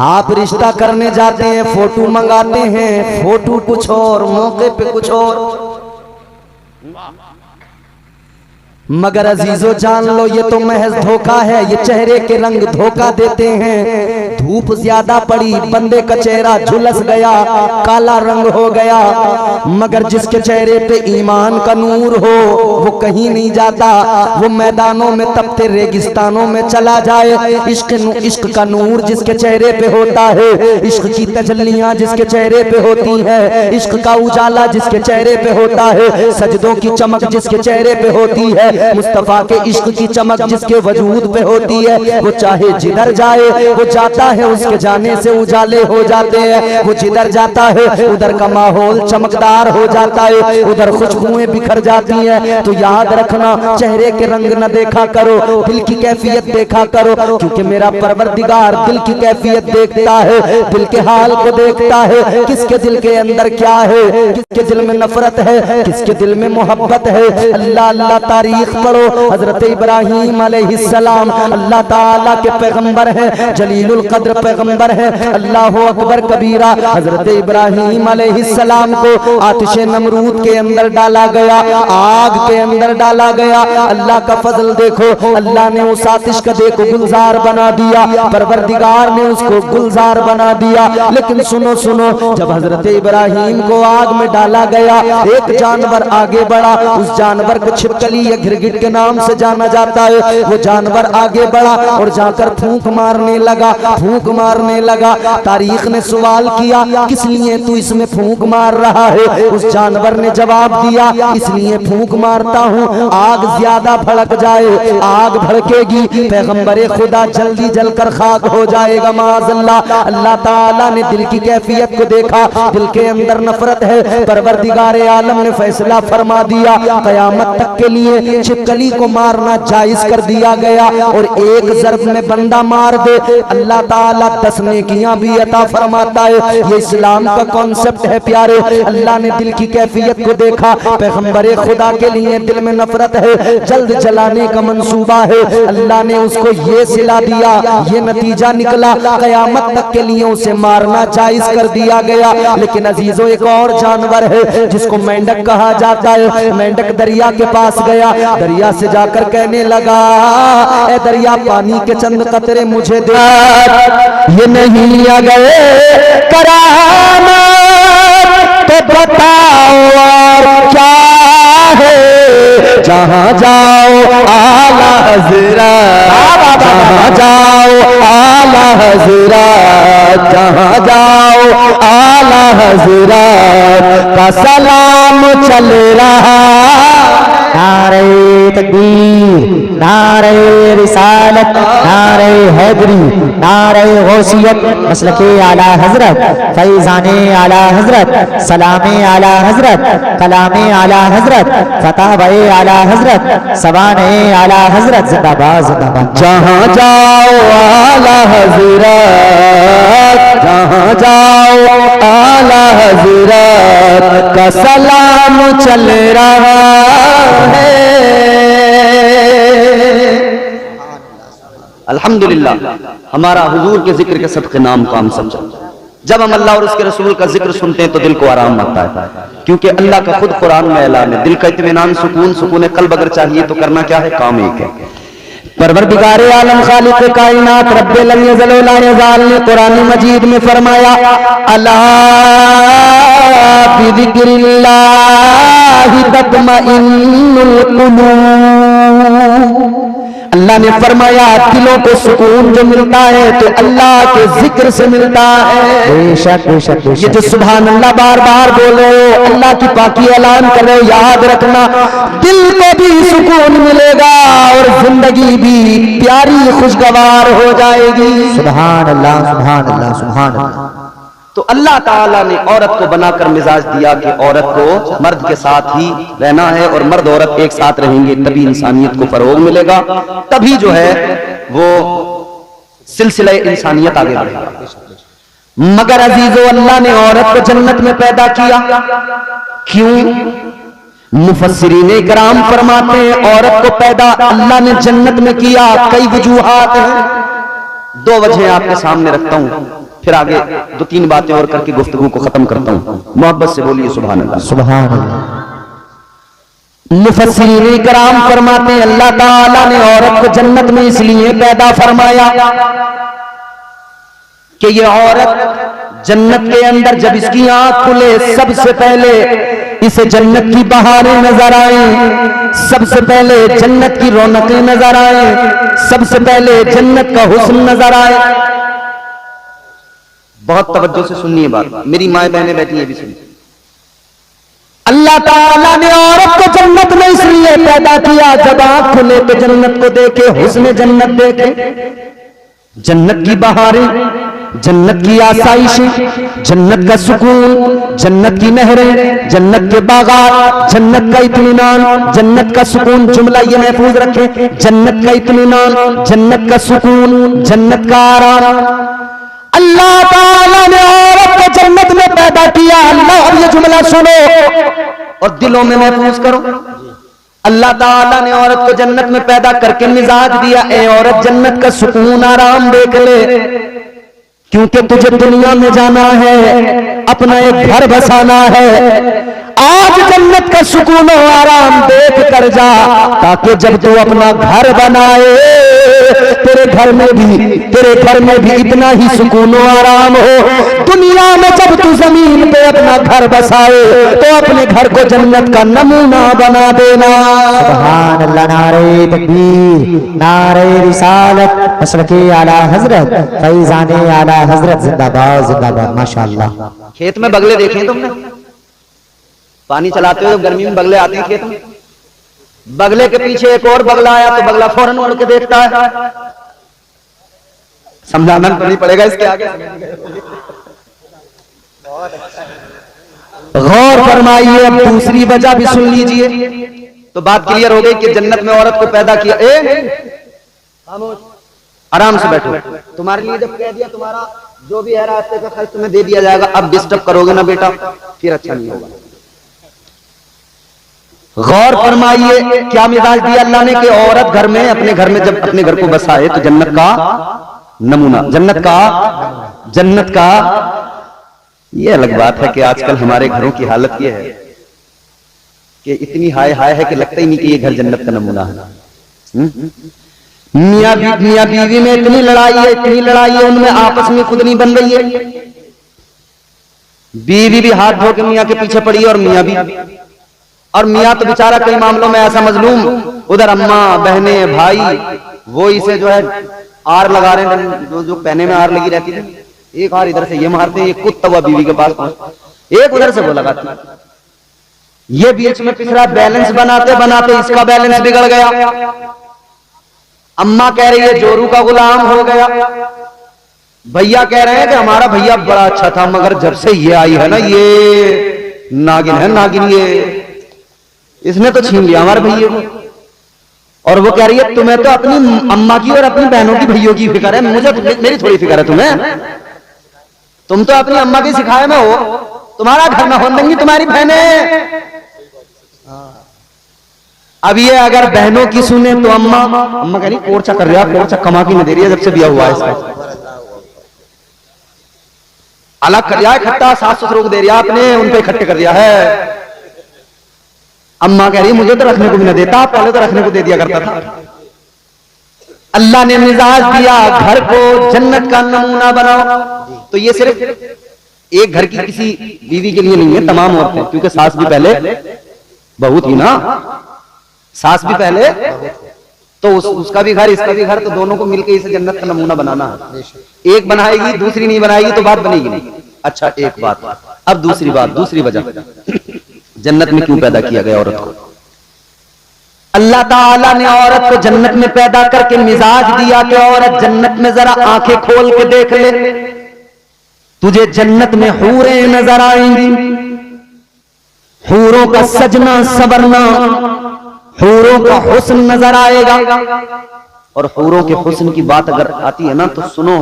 आप रिश्ता करने जाते हैं, फोटो मंगाते हैं, फोटो कुछ और, मौके पे कुछ और। मगर अजीजों जान लो, ये तो महज धोखा है। ये चेहरे के रंग धोखा देते हैं। धूप ज्यादा पड़ी, बंदे का चेहरा झुलस गया, काला रंग हो गया। मगर जिसके चेहरे पे ईमान का नूर हो, वो कहीं नहीं जाता। वो मैदानों में तपते रेगिस्तानों में चला जाए, इश्क का नूर जिसके चेहरे पे होता है, इश्क की तजल्लियां जिसके चेहरे पे होती है, इश्क का उजाला जिसके चेहरे पे होता है, सजदों की चमक जिसके चेहरे पे होती है, मुस्तफा के इश्क की चमक जिसके वजूद पे होती है, वो चाहे जिधर जाए, वो जाता है, उसके जाने से उजाले हो जाते हैं। वो जिधर जाता है उधर का माहौल चमकदार हो जाता है, उधर खुशबुएं बिखर जाती हैं। तो याद रखना, चेहरे के रंग न देखा करो, दिल की कैफियत देखा करो, क्योंकि मेरा परवरदिगार दिल की कैफियत देखता है, दिल के हाल को देखता है। किसके दिल के अंदर क्या है, किसके दिल में नफरत है, किसके दिल में मोहब्बत है। अल्लाह अल्लाह तारीख पढ़ो। हजरत इब्राहीम अलैहिस्सलाम अल्लाह ताला के पैगंबर हैं, जलीलुल कद्र पैगंबर हैं। अल्लाह अकबर कबीरा। हजरत इब्राहीम अलैहिस्सलाम को आतिश नमरूद के अंदर डाला गया, आग के अंदर डाला गया। अल्लाह का फजल देखो, अल्लाह ने उस आतिश का देखो गुलजार बना दिया, परवरदिगार ने उसको गुलजार बना दिया। लेकिन सुनो सुनो, जब हजरत इब्राहीम को आग में डाला गया, एक जानवर आगे बढ़ा। उस जानवर को छिपकली या गिरगिट के नाम से जाना जाता है। वो जानवर आगे बढ़ा और जाकर फूंक मारने लगा, फूंक मारने लगा। तारीख ने सवाल किया, किस लिए तू इसमें फूंक मार रहा है? उस जानवर ने जवाब दिया, इसलिए फूंक मारता हूँ आग ज्यादा भड़क जाए, आग भड़केगी, पैगंबरे खुदा जल्दी जलकर खाक हो जाएगा माज़अल्लाह। अल्लाह ताला ने दिल की कैफियत को देखा, दिल के अंदर नफरत है। परवरदिगार आलम ने फैसला फरमा दिया, कयामत तक के लिए छिपकली को मारना जायज कर दिया गया और एक ज़र्ब में बंदा मार दे अल्लाह ताला 10 नेकियां भी अता फरमाता है। ये इस्लाम का कॉन्सेप्ट है प्यारे। अल्लाह ने दिल की कैफियत को देखा, पैगंबरे खुदा के लिए दिल में नफरत है, जल्द जलाने का मंसूबा है। अल्लाह ने उसको ये सिला दिया, ये नतीजा निकला, कयामत तक के लिए उसे मारना जायज कर दिया गया। लेकिन अजीजों एक और जानवर है जिसको मेंढक कहा जाता है। मेंढक दरिया के पास गया, दरिया से जाकर कहने लगा, ए दरिया पानी के चंद कतरे मुझे दे, ये नहीं आ गए करामात तो बताओ और क्या है। जहाँ जाओ आला हज़रत, जहाँ जाओ आला हज़रत, जहाँ जाओ आला हज़रत का सलाम चल रहा। नारे तकबीर, नारे रिसालत, नारे हैदरी, नारे गौसियत, मसलके आला हजरत, फैज़ाने आला हजरत, सलामे आला हजरत, कलामे आला हजरत, फतावे आला हजरत, सवाने आला हजरत, जिंदाबाद जिंदाबाद। जहाँ जाओ आला हजरत, जहाँ जाओ आला हजरत का सलाम चल रहा है। अल्हम्दुलिल्लाह हमारा हुजूर के जिक्र के सदक़े नाम काम समझा। जब हम अल्लाह और उसके रसूल का जिक्र सुनते हैं तो दिल को आराम आता है, क्योंकि अल्लाह का खुद कुरान में ऐलान है, दिल का इत्मीनान सुकून कल्ब अगर चाहिए तो करना क्या है, काम एक है। परवरदिगारे आलम खालिक कायनात रब्बे लम यज़ल व ला यज़ाल ने कुरान मजीद में फरमाया, अला बिज़िक्रिल्लाहि तत्मइन्नुल कुलूब। अल्लाह ने फरमाया दिलों को सुकून जो मिलता है तो अल्लाह के जिक्र से मिलता है। बेशक बेशक बेशक। ये जो सुभान अल्लाह बार बार बोल रहे हो, अल्लाह की पाकी ऐलान कर रहे हो, याद रखना दिल को भी सुकून मिलेगा और जिंदगी भी प्यारी खुशगवार हो जाएगी। सुभान अल्लाह सुभान अल्लाह सुभान अल्लाह। तो अल्लाह ताला ने औरत को बनाकर मिजाज दिया कि औरत को मर्द के साथ ही रहना है और मर्द औरत एक साथ रहेंगे, तभी इंसानियत को फरोग मिलेगा, तभी जो है वो सिलसिला इंसानियत आगे बढ़ेगा। मगर अजीजो अल्लाह ने औरत को जन्नत में पैदा किया, क्यों? मुफस्सिरीन इकराम फरमाते हैं औरत को पैदा अल्लाह ने जन्नत में किया, कई वजूहात हैं। 2 वजह आपके सामने रखता हूं, फिर आगे 2-3 बातें और करके गुफ्तगू को खत्म करता हूं। मोहब्बत से बोलिए सुभान अल्लाह सुभान अल्लाह। मुफस्सिरीन इकराम फरमाते हैं अल्लाह ताला ने औरत को जन्नत में इसलिए पैदा फरमाया कि ये औरत जन्नत के अंदर जब इसकी आंख खुले सबसे पहले इसे जन्नत की बहारें नजर आए, सबसे पहले जन्नत की रौनकें नजर आए, सबसे पहले जन्नत का हुस्न नजर आए। बहुत तवज्जो से सुनिए बात, मेरी माए बहनें बैठी है भी सुनिए। अल्लाह ताला ने औरत को जन्नत में इसलिए पैदा किया जब आंख खुले तो जन्नत को देखे, हुस्न जन्नत देखे, जन्नत की बहारें, जन्नत की आसाइशें, जन्नत का सुकून, जन्नत की नहरें, जन्नत के बागात, जन्नत का इत्मीनान, जन्नत का सुकून। जुमला ये महफूज रखें, जन्नत का इत्मीनान, जन्नत का सुकून, जन्नत का आराम। अल्लाह ताला ने औरत को जन्नत में पैदा किया। अल्लाह, अब ये जुमला सुनो और दिलों में महफूज करो। अल्लाह ताला ने औरत को जन्नत में पैदा करके मिजाज दिया, ए औरत जन्नत का सुकून आराम देख ले, क्योंकि तुझे दुनिया में जाना है, अपना एक घर बसाना है। आज जन्नत का सुकून और आराम देख कर जा, ताकि जब तू अपना घर बनाए तेरे घर में भी इतना ही सुकून और आराम हो। दुनिया में जब तू जमीन पे अपना घर बसाए तो अपने घर को जन्नत का नमूना बना देना। सुभान अल्लाह, नारे तकबीर, नारे रिसालत, मसलके आला हजरत, फैज़ाने आला हजरत, जिंदाबाद जिंदाबाद। माशाअल्लाह। खेत में बगले देखे तुमने? पानी चलाते हुए गर्मी में बगले आते हैं खेत में, बगले के पीछे एक और बगला आया तो बगला फौरन उड़ के देखता है। समझाना नहीं पड़ेगा इसके आगे। गौर फरमाइए, अब दूसरी वजह भी सुन लीजिए। तो बात क्लियर हो गई कि जन्नत में औरत को पैदा किया। आराम से बैठो, तुम्हारे लिए जब कह दिया तुम्हारा जो भी है रास्ते का खर्च तुम्हें दे दिया जाएगा, अब डिस्टर्ब करोगे ना बेटा फिर अच्छा नहीं होगा। गौर फरमाइए क्या मिजाज दिया अल्लाह ने कि औरत घर में अपने घर में जब अपने घर को बसाए तो जन्नत का नमूना, जन्नत का ये अलग बात है कि आजकल हमारे घरों की हालत ये है कि इतनी हाय हाय है कि लगता ही नहीं कि ये घर जन्नत का नमूना है। मियां बीवी में इतनी लड़ाई है उनमें आपस में खुद नहीं बन रही है। बीवी भी हाथ धो के मियां के पीछे पड़ी है और मियां भी, और मियां तो बेचारा कई मामलों में ऐसा मजलूम, उधर अम्मा बहने भाई वो इसे जो है आर लगा रहे हैं, जो पहने में आर लगी रहती है, एक आर इधर से ये मारते हैं, ये कुत्ता हुआ बीवी के पास पहुंच एक उधर से वो लगाती है, ये बीच में पिछड़ा बैलेंस बनाते बनाते इसका बैलेंस बिगड़ गया। अम्मा कह रही है जोरू का गुलाम हो गया, भैया कह रहे हैं कि हमारा भैया बड़ा अच्छा था मगर जब से ये आई है ना ये नागिन है, नागिन ये इसने तो छीन लिया हमारे भैया को। और वो कह रही है तुम्हें तो अपनी अम्मा की और अपनी बहनों की भैयों की फिक्र है, मुझे मेरी थोड़ी फिक्र है तुम्हें, तुम तो अपनी अम्मा की सिखाए में हो, तुम्हारा घर में हो नहीं तुम्हारी बहनें। अब ये अगर बहनों की सुने तो अम्मा कह रही कोर्चा कर रहा, कोर्चा कमा की नहीं दे रही है जब से बिया हुआ है इसका, अलग कर दिया है, खट्टा सास ससुरों को दे रहा आपने, उन पे इकट्ठे कर दिया है। अम्मा कह रही मुझे तो रखने को भी ना देता, पहले तो रखने को दे दिया करता था। अल्लाह ने मिजाज दिया घर को जन्नत का नमूना बनाओ, तो ये सिर्फ एक घर की किसी बीवी के लिए नहीं है, तमाम औरतें, क्योंकि सास भी पहले बहू थी ना, सास भी पहले तो उसका भी घर इसका भी घर, तो दोनों को मिलकर इसे जन्नत का नमूना बनाना है। एक बनाएगी दूसरी नहीं बनाएगी तो बात बनेगी नहीं। अच्छा एक बात, अब दूसरी बात, दूसरी वजह जन्नत में क्यों पैदा किया गया औरत को। अल्लाह ताला ने औरत को जन्नत में पैदा करके मिजाज दिया कि औरत जन्नत में जरा आंखें खोल के देख ले, तुझे जन्नत में हूरें नजर आएंगी, हूरों का सजना सवरना, हूरों का हुस्न नजर आएगा। और हूरों के हुस्न की बात अगर आती है ना तो सुनो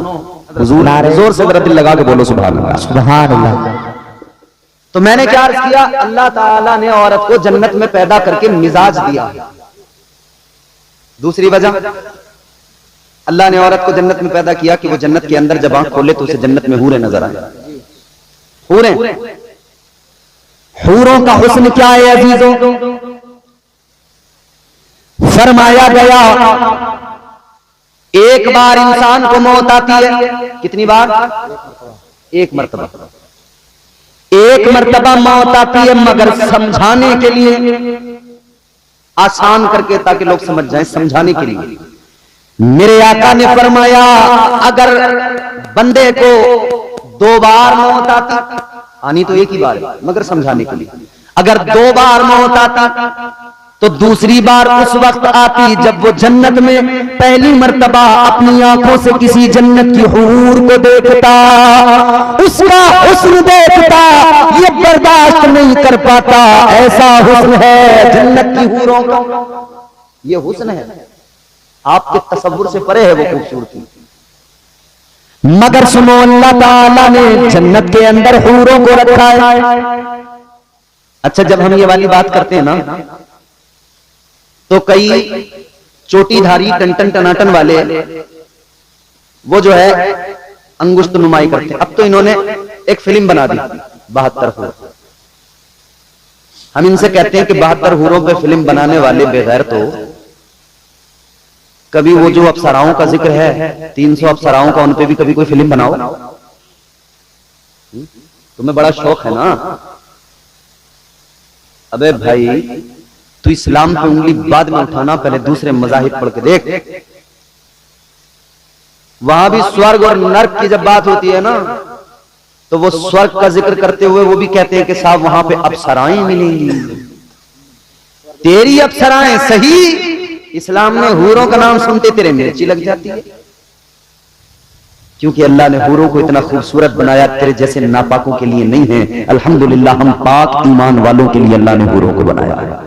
हुजूर, जोर से जरा दिल लगा के बोलो सुभान अल्लाह, सुभान अल्लाह। तो मैंने क्या अर्ज किया, अल्लाह ताला ने औरत को जन्नत में पैदा करके मिजाज दिया। दूसरी वजह, अल्लाह ने औरत को जन्नत में पैदा किया कि वो जन्नत के अंदर जब आंख खोले तो उसे जन्नत में हूरें नजर आए। हूरों का हुस्न क्या है अजीजों, फरमाया गया एक बार इंसान को मौत आती है, कितनी बार, एक मर्तबा, एक मर्तबा मौत आती है, मगर समझाने के लिए, आसान करके ताकि लोग समझ जाएं, समझाने के लिए। मेरे आका ने फरमाया अगर बंदे को 2 बार मौत आनी तो एक ही बार है, मगर समझाने के लिए, अगर 2 बार मौत आती तो दूसरी बार उस वक्त आती जब वो जन्नत में पहली मर्तबा अपनी आंखों से किसी जन्नत की हूर को देखता, उसका हुस्न देखता, ये बर्दाश्त नहीं कर पाता, ऐसा हुस्न है जन्नत की हूरों का, ये हुस्न है, आपके तसव्वुर से परे है वो खूबसूरती। मगर सुनो अल्लाह ताला ने जन्नत के अंदर हूरों को रखा है। अच्छा जब हम ये वाली बात करते हैं ना तो कई चोटीधारी टन टनाटन वाले वो जो है अंगुष्ठ नुमाई करते हैं। अब तो इन्होंने एक फिल्म बना दी 72 हूर। हम इनसे कहते हैं कि 72 हूरों पे फिल्म बनाने वाले बेगैर, तो कभी वो जो अप्सराओं का जिक्र है 300 अप्सराओं का, उन पे भी कभी कोई फिल्म बनाओ। तुम्हें बड़ा शौक है ना, अबे भाई तो इस्लाम पे उंगली बाद में उठाना, पहले दूसरे मजाहिब पढ़ के देख। वहां भी स्वर्ग और नर्क की जब बात होती है ना तो वो स्वर्ग का जिक्र करते हुए वो भी कहते हैं कि साहब वहां पे अप्सराएं मिलेंगी, तेरी अप्सराएं सही, इस्लाम में हूरों का नाम सुनते तेरे मिर्ची लग जाती है, क्योंकि अल्लाह ने हूरों को इतना खूबसूरत बनाया, तेरे जैसे नापाकों के लिए नहीं है। अल्हम्दुलिल्लाह हम पाक ईमान वालों के लिए अल्लाह ने हूरों को बनाया है।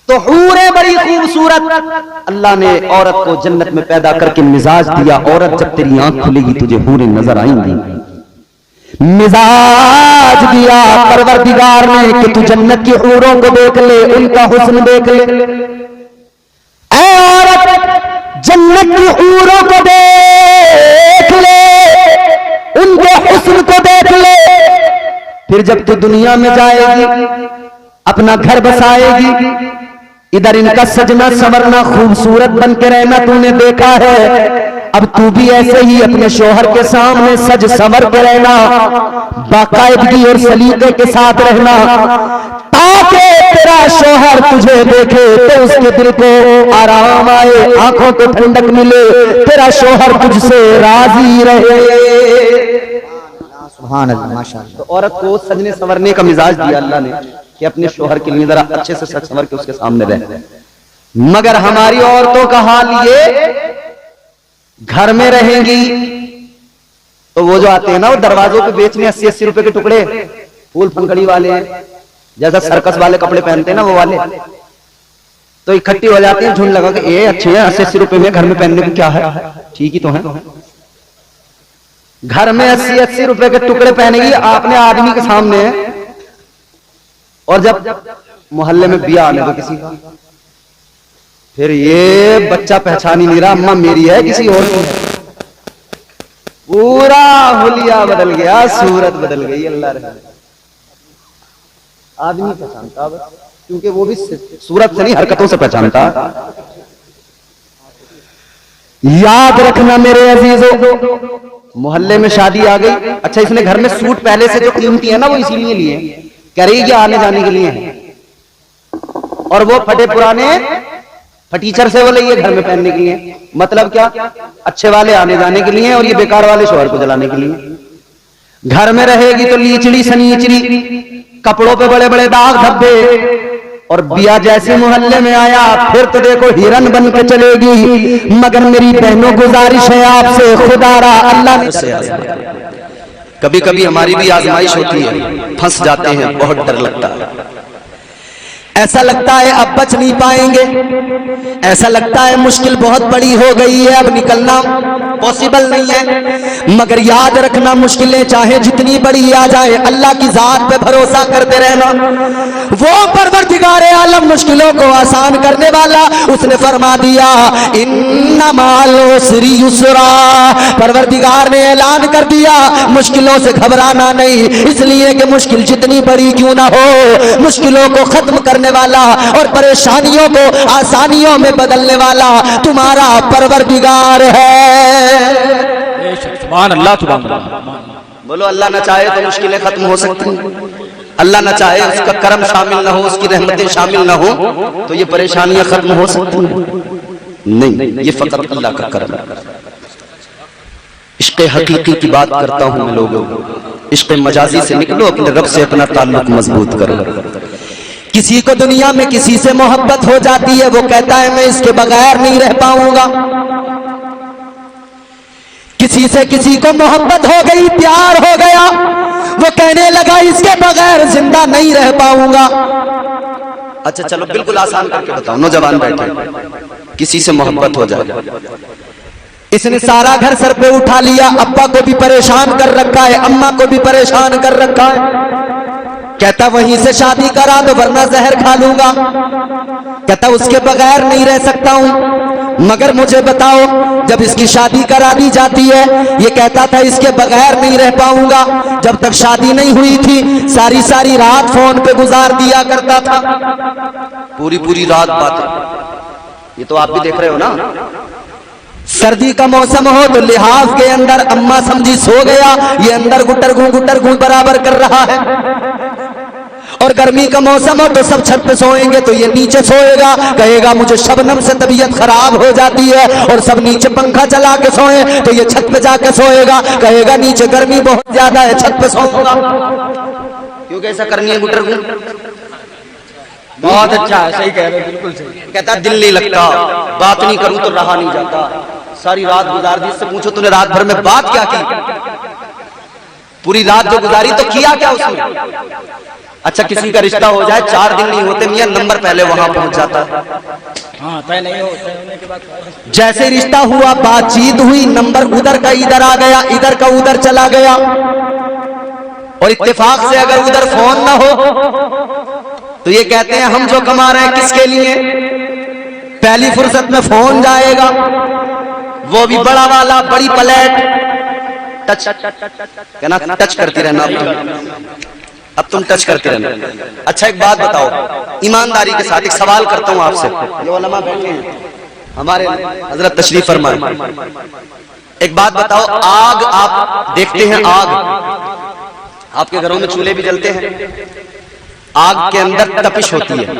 तो हूरें बड़ी खूबसूरत, अल्लाह ने औरत को जन्नत में पैदा करके मिजाज दिया। औरत जब तेरी आंख खुलेगी तुझे हूरें नजर आएंगी। मिजाज दिया परवरदिगार ने कि तू जन्नत की हूरों को देख ले, उनका हुस्न देख ले। ऐ औरत जन्नत की हूरों को देख ले, उनके हुस्न को देख ले। फिर जब तू दुनिया में जाएगी, अपना घर बसाएगी, इधर इनका सजना संवरना खूबसूरत बन के रहना तूने देखा है। अब तू भी ऐसे ही अपने शोहर के सामने सज संवर के रहना, बाकायदगी और सलीके के साथ रहना, ताकि तेरा शोहर तुझे देखे तो उसके दिल को आराम आए, आंखों को ठंडक मिले, तेरा शोहर तुझसे राजी रहे। सुभान अल्लाह, माशाअल्लाह। तो औरत को सजने संवरने का मिजाज दिया अल्लाह ने कि अपने शोहर के लिए जरा अच्छे से सज संवर के उसके सामने रहे। मगर हमारी औरतों का हाल ये, घर में रहेंगी तो वो जो आते हैं ना वो दरवाजों पे बेचने 80-80 रुपए के टुकड़े, फूल फंकड़ी वाले, जैसा सर्कस वाले कपड़े पहनते हैं ना वो वाले, तो इकट्ठी हो जाती हैं झुंड लगा के, ये अच्छे हैं 80-80 रुपए में घर में पहनने को क्या है, ठीक ही तो है। घर में 80-80 रुपए के टुकड़े पहनेगी आपने आदमी के सामने, और जब मोहल्ले में बिया आने दो किसी का, फिर ये बच्चा पहचान ही नहीं रहा अम्मा मेरी है किसी और की है। पूरा हुलिया बदल गया, सूरत बदल गई। अल्लाह रहे, आदमी पहचानता बस, क्योंकि वो भी सूरत से नहीं हरकतों से पहचानता। याद रखना मेरे अजीजों, मोहल्ले में शादी आ गई, अच्छा इसने घर में सूट पहले से जो कीमती है ना वो इसीलिए लिए, कह रही है आने जाने के लिए है, और वो फटे पुराने फटीचर से वो लिए घर में पहनने के लिए। मतलब क्या, अच्छे वाले आने जाने के लिए और ये बेकार वाले शोहर को जलाने के लिए। घर में रहेगी तो लीचड़ी सनीचड़ी, कपड़ों पे बड़े बड़े दाग धब्बे, और बिया जैसे मोहल्ले में आया फिर तो देखो हिरन बन के चलेगी। मगर मेरी बहनों गुजारिश है आपसे, खुदारा अल्लाह ने, कभी कभी हमारी भी आजमाइश होती है, फंस जाते हैं, बहुत डर लगता है, ऐसा लगता है अब बच नहीं पाएंगे, ऐसा लगता है मुश्किल बहुत बड़ी हो गई है, अब निकलना पॉसिबल नहीं है। मगर याद रखना, मुश्किलें चाहे जितनी बड़ी आ जाए, अल्लाह की जात पे भरोसा करते रहना। वो परवरदिगारे आलम मुश्किलों को आसान करने वाला, उसने फरमा दिया इन्ना माल उस्री युस्रा। परवरदिगार ने ऐलान कर दिया मुश्किलों से घबराना नहीं, इसलिए कि मुश्किल जितनी बड़ी क्यों ना हो, मुश्किलों को खत्म करने वाला और परेशानियों को आसानियों में बदलने वाला तुम्हारा परवरदिगार है। सुभान अल्लाह, सुभान अल्लाह। बोलो अल्लाह न चाहे तो मुश्किलें खत्म हो सकती हैं, अल्लाह न चाहे उसका करम शामिल ना हो, उसकी रहमतें शामिल ना हो तो ये परेशानियां खत्म हो सकती हैं नहीं, ये फकत अल्लाह का करम है। इश्क़ हकीकी की बात करता हूं मैं लोगों, इश्क़ मजाजी से निकलो, अपने रब से अपना ताल्लुक मजबूत करो। किसी को दुनिया में किसी से मोहब्बत हो जाती है, वो कहता है मैं इसके बगैर नहीं रह पाऊंगा। किसी से किसी को मोहब्बत हो गई, प्यार हो गया, वो कहने लगा इसके बगैर जिंदा नहीं रह पाऊंगा। अच्छा चलो बिल्कुल आसान करके बताओ, नौजवान बैठे, किसी से मोहब्बत हो जाए, इसने सारा घर सर पे उठा लिया, अब्बा को भी परेशान कर रखा है, अम्मा को भी परेशान कर रखा है, कहता वहीं से शादी करा दो वरना जहर खा लूंगा, कहता उसके बगैर नहीं रह सकता हूं। मगर मुझे बताओ, जब इसकी शादी करा दी जाती है, ये कहता था इसके बगैर नहीं रह पाऊंगा। जब तक शादी नहीं हुई थी सारी सारी रात फोन पे गुजार दिया करता था, पूरी पूरी रात बातें। ये तो आप भी देख रहे हो ना, सर्दी का मौसम हो तो लिहाज के अंदर अम्मा समझी सो गया, ये अंदर गुटर गूं बराबर कर रहा है, और गर्मी का मौसम हो तो सब छत पे सोएंगे तो ये नीचे सोएगा, कहेगा मुझे शबनम से तबीयत खराब हो जाती है, और सब नीचे पंखा चला के सोए तो ये छत पे जाके सोएगा, कहेगा नीचे गर्मी बहुत ज्यादा है छत पे सोऊंगा। क्यों कैसा करनी है गुटर गूं? बहुत अच्छा है, सही कह रहे हो, बिल्कुल सही। कहता दिल नहीं लगता, बात नहीं करूं तो रहा नहीं जाता, सारी रात गुजार दी। इससे पूछो तूने रात भर में बात क्या की, पूरी रात जो गुजारी तो किया क्या उसने? अच्छा किसी का रिश्ता हो जाए 4 दिन नहीं होते मियां नंबर पहले वहां पहुंच जाता है। हाँ तय नहीं हो, तय होने के बाद जैसे रिश्ता हुआ बातचीत हुई नंबर उधर का इधर आ गया इधर का उधर चला गया और इत्तेफाक से अगर उधर फोन ना हो तो ये कहते हैं हम जो कमा रहे हैं किसके लिए, पहली फुर्सत में फोन जाएगा वो भी बड़ा वाला बड़ी प्लेट टच कहना टच करती रहना अब तुम टच करते रहना। अच्छा एक बात बताओ ईमानदारी के साथ एक सवाल करता हूं आपसे, ये उलमा बैठे हैं हमारे हजरत तशरीफ फरमाए, एक बात बताओ आग आप देखते हैं आग आपके घरों में चूल्हे भी जलते हैं, आग के अंदर तपिश होती है,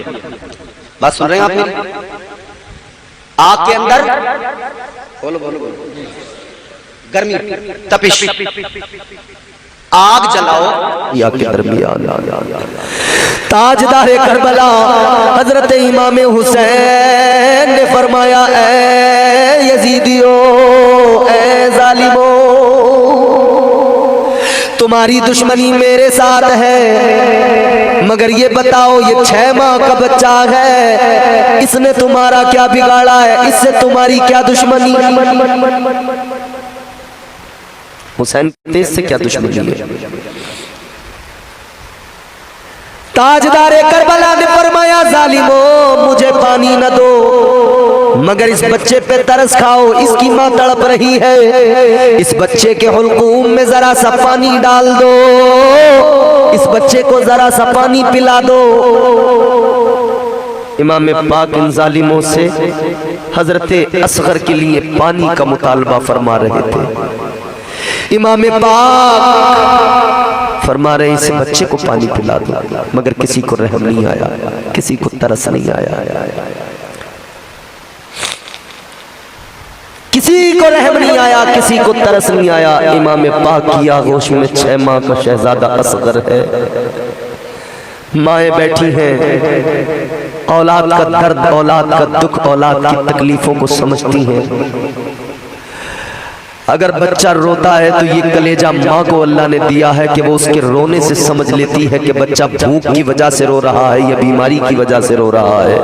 बात सुन रहे हैं आप मेरी, आग के अंदर बोलो बोलो बोलो गर्मी तपिश, आग जलाओ या के दरमियान ताजदारे करबला हजरत इमाम हुसैन ने फरमाया ऐ यजीदियो ऐ जालिमो तुम्हारी दुश्मनी मेरे साथ है मगर ये बताओ ये 6 माह का बच्चा है इसने तुम्हारा क्या बिगाड़ा है, इससे तुम्हारी क्या दुश्मनी, हुसैन तेज से क्या दुश्मनी है। ताजदारे करबला ने फरमाया जालिमो मुझे पानी न दो मगर इस बच्चे पे तरस खाओ, इसकी मां तड़प रही है, इस बच्चे के हुलकूम में जरा सा पानी डाल दो, इस बच्चे को जरा सा पानी पिला दो। इमाम पाक इन जालिमों से हजरत असगर के लिए पानी का मुतालबा फरमा रहे थे। इमाम पाक फरमा रहे इस बच्चे को पानी पिला दो मगर किसी को रहम नहीं आया, किसी को तरस नहीं आया, किसी को रहम नहीं आया, किसी को तरस नहीं आया। इमाम पाक की आगोश में 6 माह का शहजादा असगर है, माएँ बैठी हैं, औलाद का दर्द औलाद का दुख औलाद की तकलीफों को समझती हैं। अगर बच्चा रोता है तो ये कलेजा माँ को अल्लाह ने दिया है कि वो उसके रोने से समझ लेती है कि बच्चा भूख की वजह से रो रहा है या बीमारी की वजह से रो रहा है।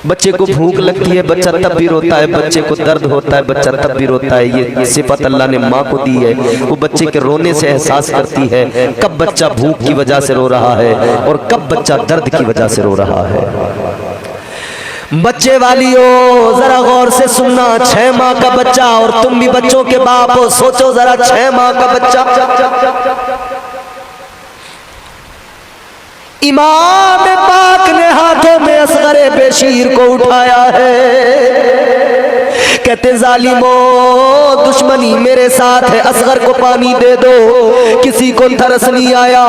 बच्चे को भूख लगती है बच्चा तब भी रोता है, बच्चे को दर्द होता है बच्चा तब भी रोता है, ये सिफत अल्लाह ने माँ को दी है। वो बच्चे के रोने से एहसास करती है कब बच्चा भूख की वजह से रो रहा है और कब बच्चा दर्द की वजह से रो रहा है। बच्चे वालियों जरा गौर से सुनना, 6 माह का बच्चा, और तुम भी बच्चों के बाप हो, सोचो जरा 6 माह का बच्चा। इमाम पाक ने हाथों में असगरे बेशीर को उठाया है, कहते जालिमो दुश्मनी मेरे साथ है, असगर को पानी दे दो, किसी को तरस नहीं आया।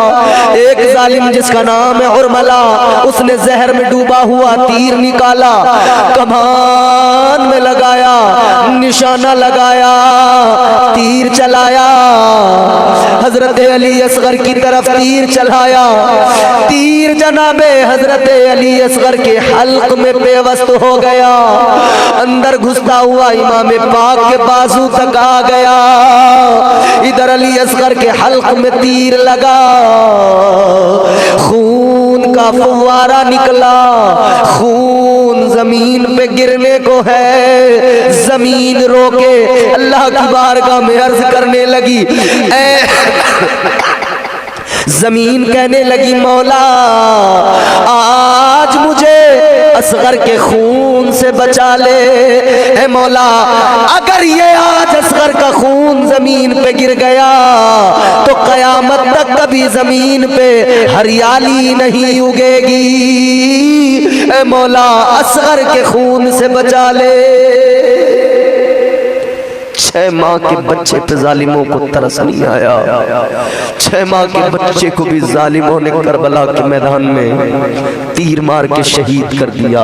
एक जालिम जिसका नाम है उर्मला, उसने जहर में डूबा हुआ तीर निकाला, कमान में लगाया, निशाना लगाया, तीर चलाया, हजरत अली असगर की तरफ तीर चलाया, तीर जनाबे हजरत अली असगर के हल्क में बेवस्त हो गया, अंदर घुसता हुआ इमाम पाक के बाजू तक आ गया, इधर अली असगर के हल्क में तीर लगा, खून का फव्वारा निकला, खून जमीन पे गिरने को है, जमीन रोके अल्लाह की बारगाह में अर्ज करने लगी, जमीन कहने लगी मौला आज मुझे असगर के खून से बचा ले, ए मौला अगर ये आज असगर का खून जमीन पे गिर गया तो कयामत तक कभी जमीन पे हरियाली नहीं उगेगी, ए मौला असगर के खून से बचा ले। 6 माह के बच्चे पे जालिमों को तरस नहीं आया, 6 माह के बच्चे को भी जालिमों ने करबला के मैदान में तीर मार के शहीद कर दिया,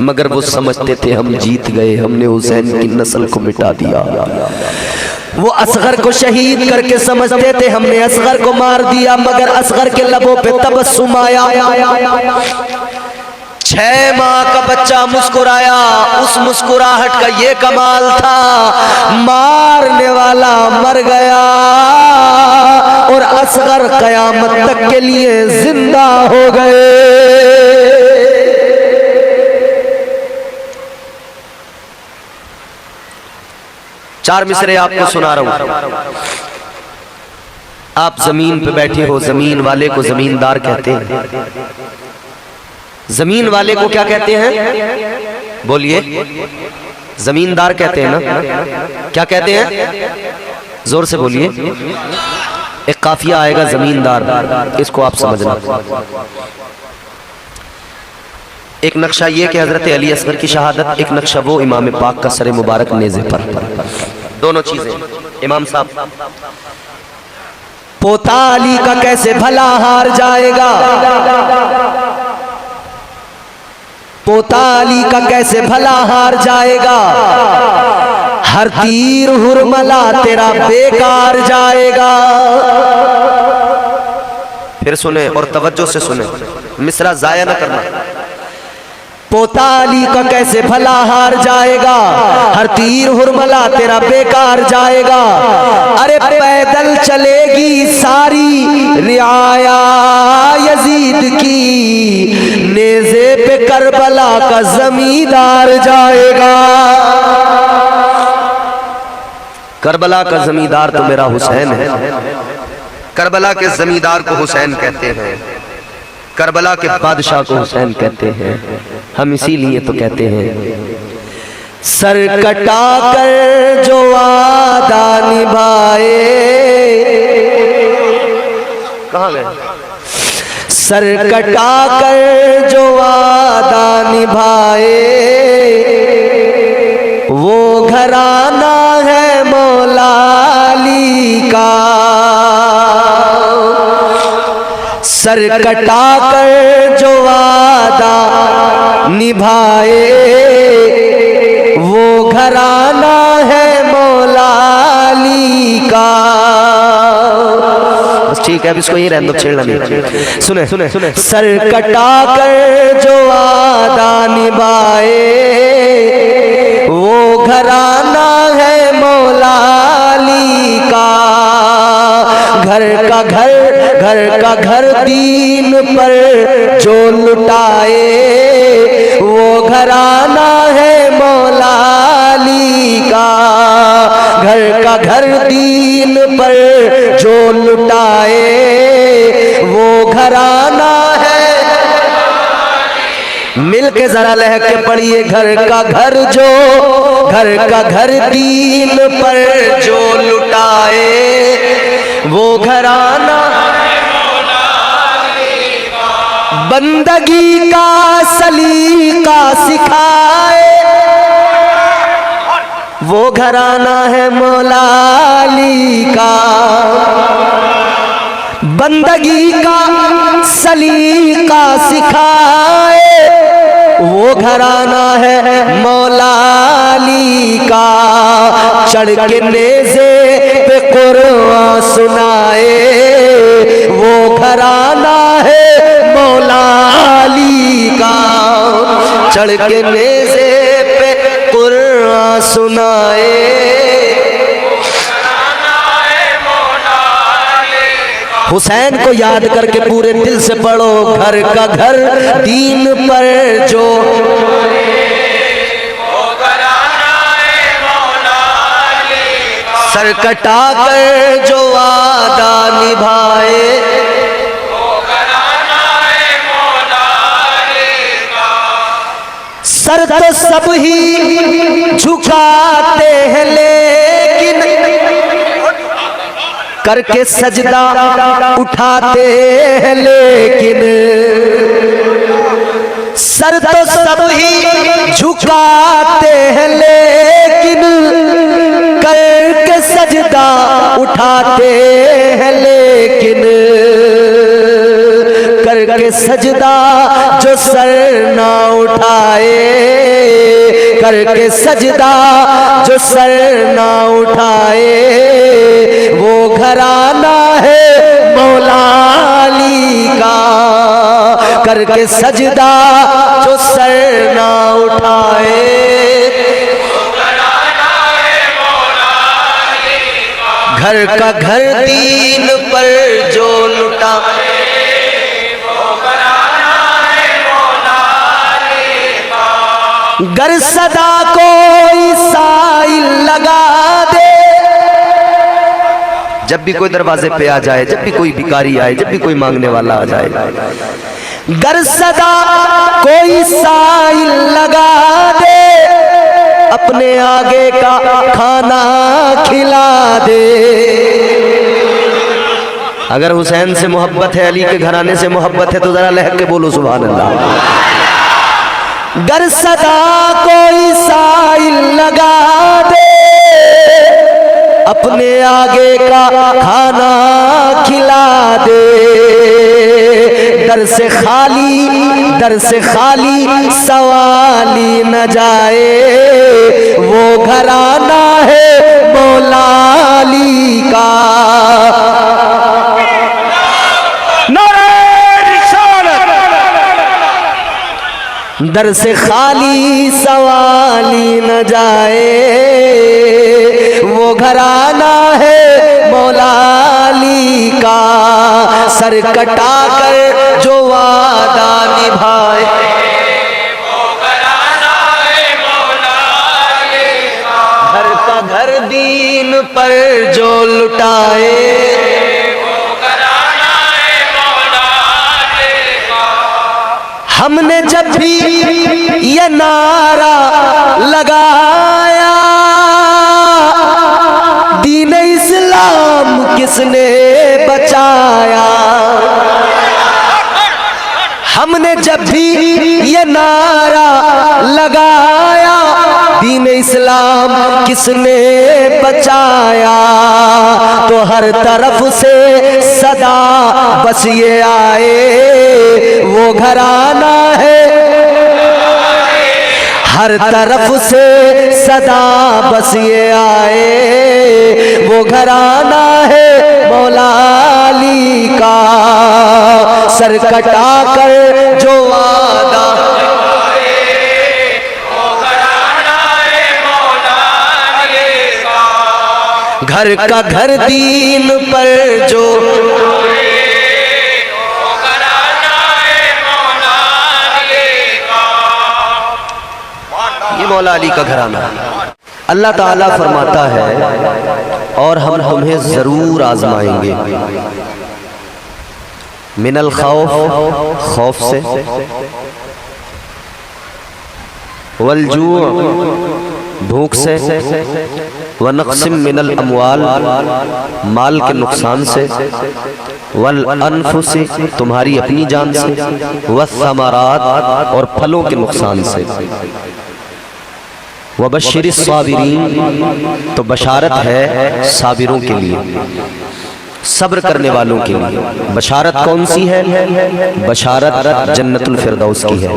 मगर वो समझते थे हम जीत गए, हमने हुसैन की नस्ल को मिटा दिया। वो असगर को शहीद करके समझते थे हमने असगर को मार दिया, मगर असगर के लबों पे तबस्सुम आया। 6 माह का बच्चा मुस्कुराया, उस मुस्कुराहट का ये कमाल था, मारने वाला मर गया और असगर कर कयामत तक के लिए जिंदा हो गए। चार मिसरे आपको सुना रहा हूं। आप जमीन पे बैठे हो, जमीन वाले को जमींदार कहते हैं। जमीन वाले को क्या कहते हैं? बोलिए, जमींदार कहते हैं ना? क्या कहते हैं? जोर से बोलिए। एक काफिया आएगा जमींदार, इसको आप समझना। एक नक्शा ये कि हजरत अली असगर की शहादत, एक नक्शा वो इमाम पाक का सर मुबारक नेज़े पर। दोनों चीजें। इमाम साहब, पोता अली का कैसे भला हार जाएगा, पोता अली का कैसे भला हार जाएगा, हर तीर हुरमला तेरा बेकार जाएगा। फिर सुने और तवज्जो से सुने, मिसरा जाया न करना। पोता अली का कैसे भला हार जाएगा, हर तीर हुरमला तेरा बेकार जाएगा। अरे पैदल चलेगी सारी रियाया यजीद की, नेज़े पे करबला का जमींदार जाएगा। करबला का जमींदार तो मेरा हुसैन है। करबला के जमींदार को हुसैन कहते हैं, करबला के बादशाह को हुसैन कहते हैं। हम इसीलिए तो कहते हैं, सर कटा कर जो वादा निभाए। कहाँ गए? सर कटा कर जो वादा निभाए, वो घराना है मौला अली का। सर कटा कर जो वादा निभाए, वो घराना है मौला अली का। बस ठीक है, अब इसको यही रहने दो, छेड़ना नहीं। सुने सुने सुने। सर कटा कर जो वादा निभाए, वो घराना है मौला अली का। घर का घर दीन पर जो लुटाए, वो घराना है मौला अली का। घर का घर दीन पर जो लुटाए, वो घराना है। मिल के जरा लहक के पढ़िए, घर का घर दीन पर जो लुटाए, वो घराना बंदगी का सलीका सिखाए, वो घराना है मौला अली का। बंदगी का सलीका सिखाए, वो घराना है मौला अली का। चढ़ के नेज़े पे कुरान सुनाए, वो घराना है मौला अली का। चढ़ के नेज़े पे कुरान सुनाए, हुसैन को याद करके पूरे दिल से पढ़ो। घर का घर दीन पर जो, सर कटा कर जो वादा निभाए, सर तो सब ही झुकाते हैं, लेकिन करके सजदा उठाते हैं। लेकिन सर तो सब ही झुकाते हैं, लेकिन करके सजदा उठाते हैं। लेकिन करके सजदा जो सर ना उठाए, करके सजदा जो सर ना उठाए, वो घराना है मौला अली का। करके सजदा जो सर ना उठाए, घर का घर दीन पर जो लुटा गर सदा कोई साइल लगा दे। जब भी कोई दरवाजे पे आ जाए, जब भी कोई भिखारी आए, जब भी कोई मांगने वाला आ जाए, गर सदा कोई साइल लगा दे, अपने आगे का खाना खिला दे। अगर हुसैन से मोहब्बत है, अली के घराने से मोहब्बत है, तो जरा लहक के बोलो सुभान अल्लाह। गर सदा कोई साइल लगा दे, अपने आगे का खाना खिला दे। दर से खाली सवाली न जाए, वो घराना है मौला अली का। दर से खाली सवाली न जाए, वो घराना है मौला अली का। सर कटा कर जो वादा निभाए, वो घराना है मौला अली का। घर का घर दीन पर जो लुटाए, हमने जब भी ये नारा लगाया, दीन इस्लाम किसने बचाया। हमने जब भी ये नारा लगाया, दीन इस्लाम किसने बचाया। तो हर तरफ से सदा बस ये आए, वो घराना है। हर तरफ से सदा बस ये आए, वो घराना है मौला अली का। सर कटा कर जो वादा, घर का घर दीन पर जो ये मौला अली का घराना। अल्लाह ताला फरमाता है और हम तुम्हें जरूर आजमाएंगे, मिनल खौफ खौफ से, वल जू भूख से, व नक़्सिम मिनल अमवाल माल के नुकसान से, वल अनफुसी तुम्हारी अपनी जान से, व समारात और फलों के नुकसान से, व बशिर साबिरीन तो बशारत है साबिरों के लिए, सब्र करने वालों के लिए। बशारत कौन सी है? बशारत जन्नतुल फिरदौस की है।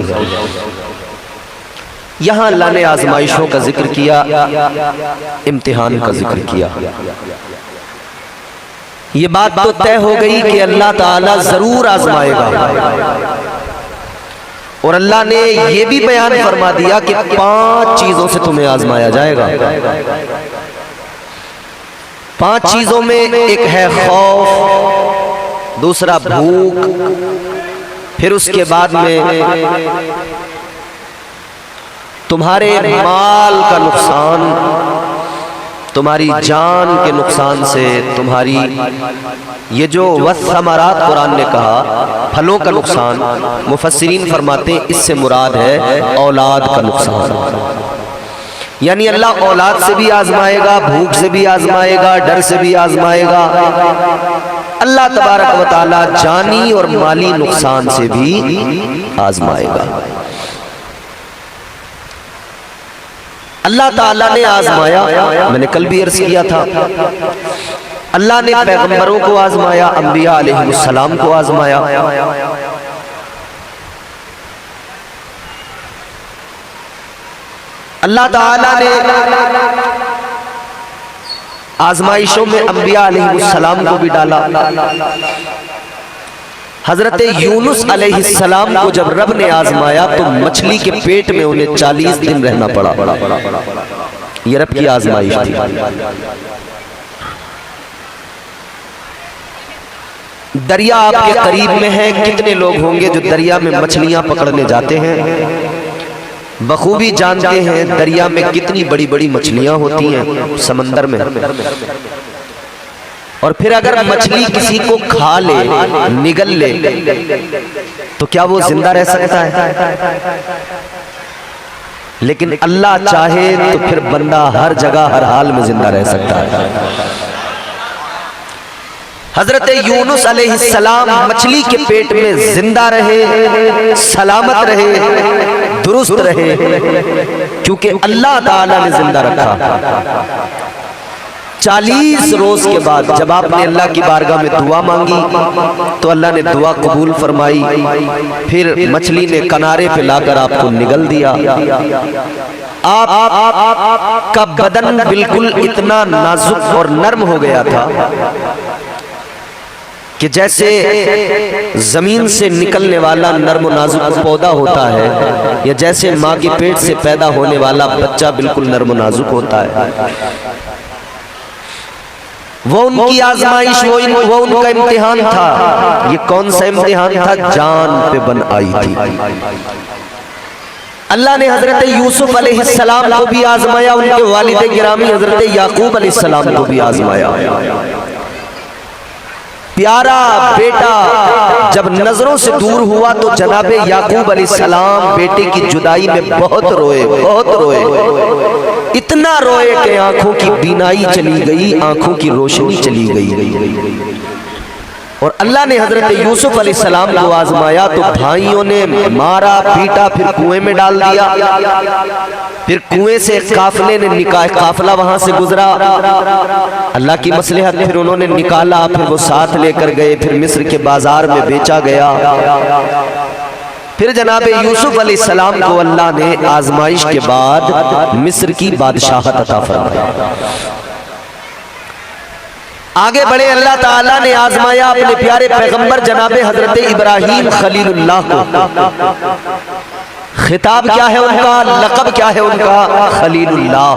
यहाँ अल्लाह ने आजमाइशों का जिक्र किया, इम्तिहान का जिक्र किया। ये बात तो तय हो गई कि अल्लाह ताला जरूर आजमाएगा, और अल्लाह ने ये भी बयान फरमा दिया कि 5 चीजों से तुम्हें आजमाया जाएगा। 5 चीजों में एक है खौफ, दूसरा भूख, फिर उसके बाद में तुम्हारे माल का नुकसान, तुम्हारी जान के नुकसान से, तुम्हारी ये जो वस्समरात कुरान ने कहा फलों का नुकसान, मुफस्सिरीन फरमाते हैं इससे मुराद है औलाद का नुकसान। यानी अल्लाह औलाद से भी आजमाएगा, भूख से भी आजमाएगा, डर से भी आजमाएगा। अल्लाह तबारक व तआला जानी और माली नुकसान से भी आजमाएगा। अल्लाह ताला ने आजमाया, मैंने कल भी अर्ज किया था, अल्लाह ने पैगंबरों को आजमाया, अंबिया अलैहिस्सलाम को आजमाया। अल्लाह ताला ने आजमाइशों में अंबिया अलैहिस्सलाम को भी डाला। हजरत यूनुस अलैहिस्सलाम को जब रब ने आजमाया तो मछली के पेट में उन्हें 40 दिन रहना पड़ा। ये रब की आजमाइश थी। दरिया आपके करीब में है, कितने लोग होंगे जो दरिया में मछलियां पकड़ने जाते हैं, बखूबी जानते हैं दरिया में कितनी बड़ी बड़ी मछलियां होती हैं समंदर में। और फिर अगर मछली किसी को खा ले, निगल ले, तो क्या वो जिंदा रह सकता है? लेकिन अल्लाह चाहे तो फिर बंदा हर जगह हर हाल में जिंदा रह सकता है। हजरत यूनुस अलैहिस्सलाम मछली के पेट में जिंदा रहे, सलामत रहे, दुरुस्त रहे, क्योंकि अल्लाह ताला ने जिंदा रखा। 40 रोज के बाद जब आपने अल्लाह की बारगाह में दुआ मांगी तो अल्लाह ने दुआ कबूल फरमाई। फिर मछली ने किनारे पे लाकर आपको निगल दिया। आप का बदन बिल्कुल इतना नाजुक और नर्म हो गया था कि जैसे जमीन से निकलने वाला नर्म नाजुक पौधा होता है, या जैसे माँ के पेट से पैदा होने वाला बच्चा बिल्कुल नर्म नाजुक होता है। वो उनकी आजमाइश, वो उनका इम्तिहान था। ये कौन सा इम्तिहान था? जान पे बन आई थी। अल्लाह ने हजरत यूसुफ अलैहिस्सलाम को भी आजमाया, उनके वालिद गिरामी हजरत याकूब अलैहिस्सलाम को भी आजमाया। प्यारा बेटा जब नजरों से दूर हुआ तो जनाबे याकूब अलैहिस्सलाम बेटे की जुदाई में बहुत रोए, बहुत रोए, इतना रोए कि आंखों की बीनाई चली गई, आंखों की रोशनी चली गई। और अल्लाह ने हजरत यूसुफ अलैहिस्सलाम को आजमाया तो भाइयों ने मारा, पीटा, फिर कुएं में डाल दिया। फिर कुएं से काफले ने निकाला, काफला वहां से गुजरा, अल्लाह की मसलहत, फिर उन्होंने निकाला, फिर वो साथ लेकर गए, फिर मिस्र के बाजार में बेचा गया। फिर जनाबे यूसुफ अलैहिस्सलाम को अल्लाह ने आजमाइश के बाद मिस्र की बादशाहत अता फरमाई। आगे बढ़े, अल्लाह ताला ने आजमाया अपने प्यारे पैगंबर जनाबे हजरत इब्राहीम खलीलुल्लाह को। खिताब क्या है उनका, लक़ब क्या है उनका? खलीलुल्लाह।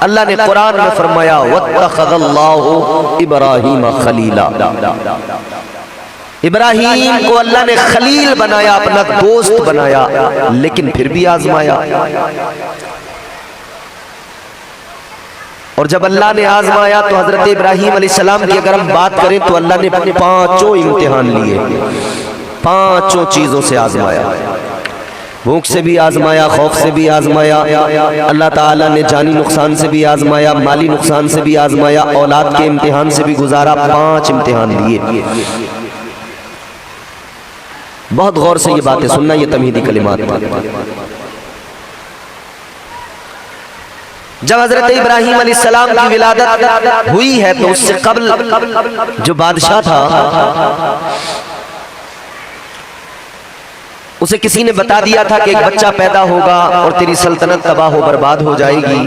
अल्लाह ने कुरान में फरमाया वत्तखज़ल्लाहु इब्राहीम खलीला। इब्राहीम को अल्लाह ने खलील बनाया, अपना दोस्त बनाया, लेकिन फिर भी आजमाया। और जब अल्लाह ने आजमाया तो हजरत इब्राहीम अलैहिस्सलाम की अगर हम बात करें तो अल्लाह ने 5 इम्तिहान लिए, 5 चीजों से आजमाया। भूख से भी आजमाया, खौफ से भी आजमाया, अल्लाह ताला ने जानी नुकसान से भी आजमाया, माली नुकसान से भी आजमाया, औलाद के इम्तिहान से भी गुजारा। 5 इम्तिहान लिए। बहुत गौर से ये बातें सुनना, ये तमहीदी कलिमात। जब हजरत इब्राहीम अलैहिस्सलाम की विलादत हुई है तो उससे कबल जो बादशाह था उसे किसी ने बता दिया था कि एक बच्चा पैदा होगा और तेरी सल्तनत तबाह हो बर्बाद हो जाएगी।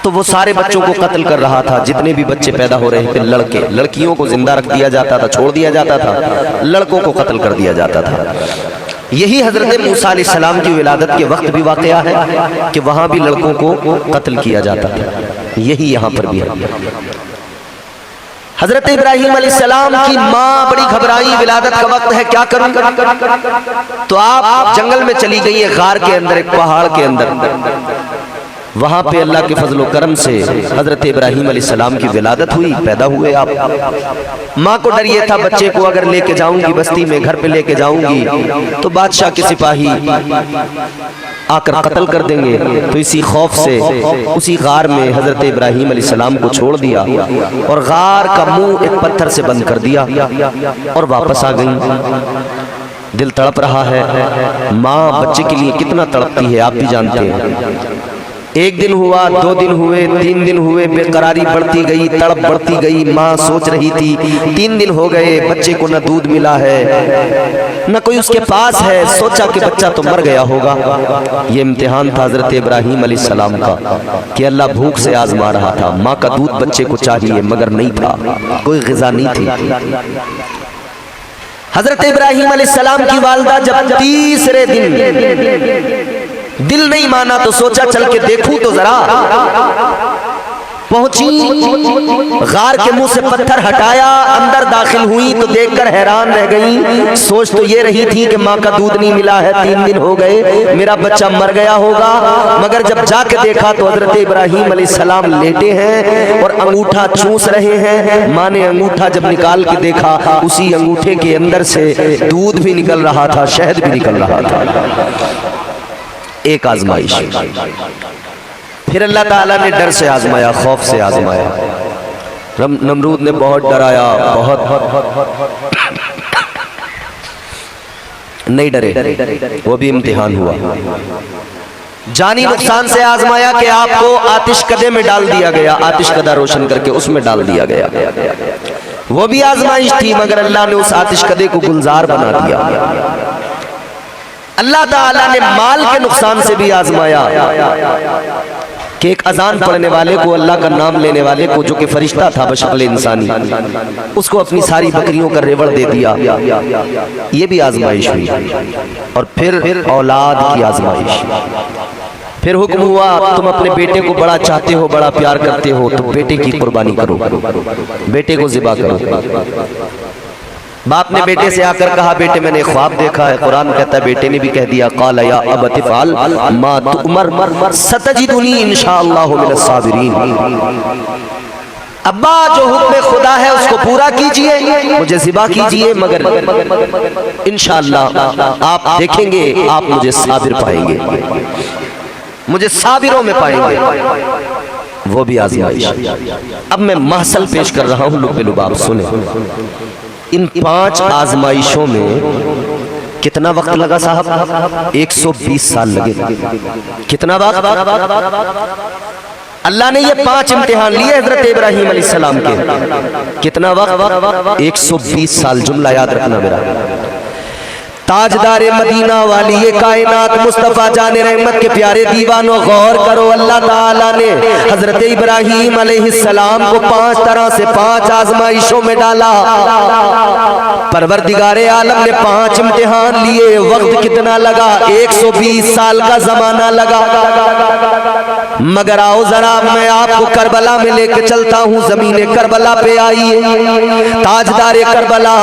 तो वो सारे बच्चों को कत्ल कर रहा था, जितने भी बच्चे पैदा हो रहे थे। लड़के, लड़कियों को जिंदा रख दिया जाता था, छोड़ दिया जाता था, लड़कों को कत्ल कर दिया जाता था। यही हजरत मूसा अलैहिस्सलाम की विलादत के वक्त भी वाकया है कि वहां भी लड़कों को कत्ल किया जाता था। यही यहां पर भी है। हजरत इब्राहीम अलैहिस्सलाम की माँ बड़ी घबराई, विलादत का वक्त है, क्या करूं? तो आप जंगल में चली गई है, गार के अंदर, एक पहाड़ के अंदर। वहां पे अल्लाह के फजल करम से हजरत इब्राहीम अलैहिस्सलाम की विलादत हुई, पैदा हुए आप। माँ को डर ये था बच्चे को अगर लेके जाऊंगी बस्ती में, घर पे लेके जाऊंगी तो बादशाह के सिपाही आकर कत्ल कर देंगे। तो इसी खौफ से उसी गार में हजरत इब्राहीम अलैहिस्सलाम को छोड़ दिया और गार का मुंह एक पत्थर से बंद कर दिया और वापस आ गई। दिल तड़प रहा है, माँ बच्चे के लिए कितना तड़पती है आप भी जानते हैं। 1 दिन हुआ, 2 दिन हुए, 3 दिन हुए, बेकरारी बढ़ती गई, तड़प बढ़ती गई। माँ सोच रही थी 3 दिन हो गए, बच्चे को न दूध मिला है न कोई उसके पास है। सोचा कि बच्चा तो मर गया होगा। ये इम्तिहान था हजरत इब्राहीम अलैहिस्सलाम का कि अल्लाह भूख से आजमा रहा था। माँ का दूध बच्चे को चाहिए मगर नहीं था, कोई ग़िज़ा नहीं थी। हजरत इब्राहीम अलैहिस्सलाम की वालिदा जब तीसरे दिन, दिल नहीं माना तो सोचा चल के देखूं तो जरा। पहुंची, गार के मुंह से पत्थर हटाया, अंदर दाखिल हुई तो देखकर हैरान रह गई। सोच तो ये रही थी कि माँ का दूध नहीं मिला है, 3 दिन हो गए, मेरा बच्चा मर गया होगा। मगर जब जाके देखा तो हजरत इब्राहीम अलैहिस्सलाम लेटे हैं और अंगूठा चूस रहे हैं। माँ ने अंगूठा जब निकाल के देखा, उसी अंगूठे के अंदर से दूध भी निकल रहा था, शहद भी निकल रहा था। एक आजमाइश। फिर अल्लाह ताला ने डर से आजमाया, खौफ से आजमाया। नमरूद ने बहुत डराया, बहुत नहीं डरे, वो भी इम्तिहान हुआ। जानी नुकसान से आजमाया कि आपको आतिश कदे में डाल दिया गया, आतिश कदा रोशन करके उसमें डाल दिया गया। वो भी आजमाइश थी, मगर अल्लाह ने उस आतिश कदे को गुलजार बना दिया। अल्लाह ताला ने माल के नुकसान से भी आजमाया कि एक अजान पढ़ने वाले को, अल्लाह का नाम लेने वाले को, जो कि फरिश्ता था बशक्ल इंसानी, उसको अपनी सारी बकरियों का रेवड़ दे दिया। ये भी आजमाइश हुई। और फिर औलाद की आजमाइश। फिर हुक्म हुआ, तुम अपने बेटे को बड़ा चाहते हो, बड़ा प्यार करते हो, तो बेटे की कुर्बानी करो, बेटे को ज़िबा करो। बाप ने बेटे से आकर कहा, बेटे मैंने ख्वाब देखा है। कुरान कहता है बेटे ने भी कह दिया, क़ाल या अबति फ़अल मा तुअमर सतजिदुनी इंशाअल्लाहु मिनस साबिरीन। अब्बा, जो हुक्म खुदा है उसको पूरा कीजिए, मुझे ज़िबा कीजिए, मगर इंशाअल्लाह आप देखेंगे, आप मुझे साबिर पाएंगे, मुझे साबिरों में पाएंगे। वो भी आज़माइश। अब मैं महसल पेश कर रहा हूँ, लुब्बे लुबाब सुने। इन 5 आजमाइशों में कितना वक्त लगा साहब? 120 साल लगे। कितना वक्त? अल्लाह ने ये 5 इम्तिहान लिए हजरत इब्राहीम अलैहिस्सलाम के। कितना वक्त? 120 साल। जुमला याद रखना मेरा। ताजदारे मदीना वाली ये कायनात मुस्तफ़ा जाने रहमत के प्यारे दीवानों, गौर करो, अल्लाह ताला ने हजरत इब्राहीम अलैहिस्सलाम को 5 तरह से 5 आजमाइशों में डाला। परवरदिगारे आलम ने 5 इम्तिहान लिए। वक्त कितना लगा? 120 साल का जमाना लगा। मगर आओ जरा मैं आपको करबला में लेके चलता हूँ। जमीने करबला पे आइए। ताजदारे करबला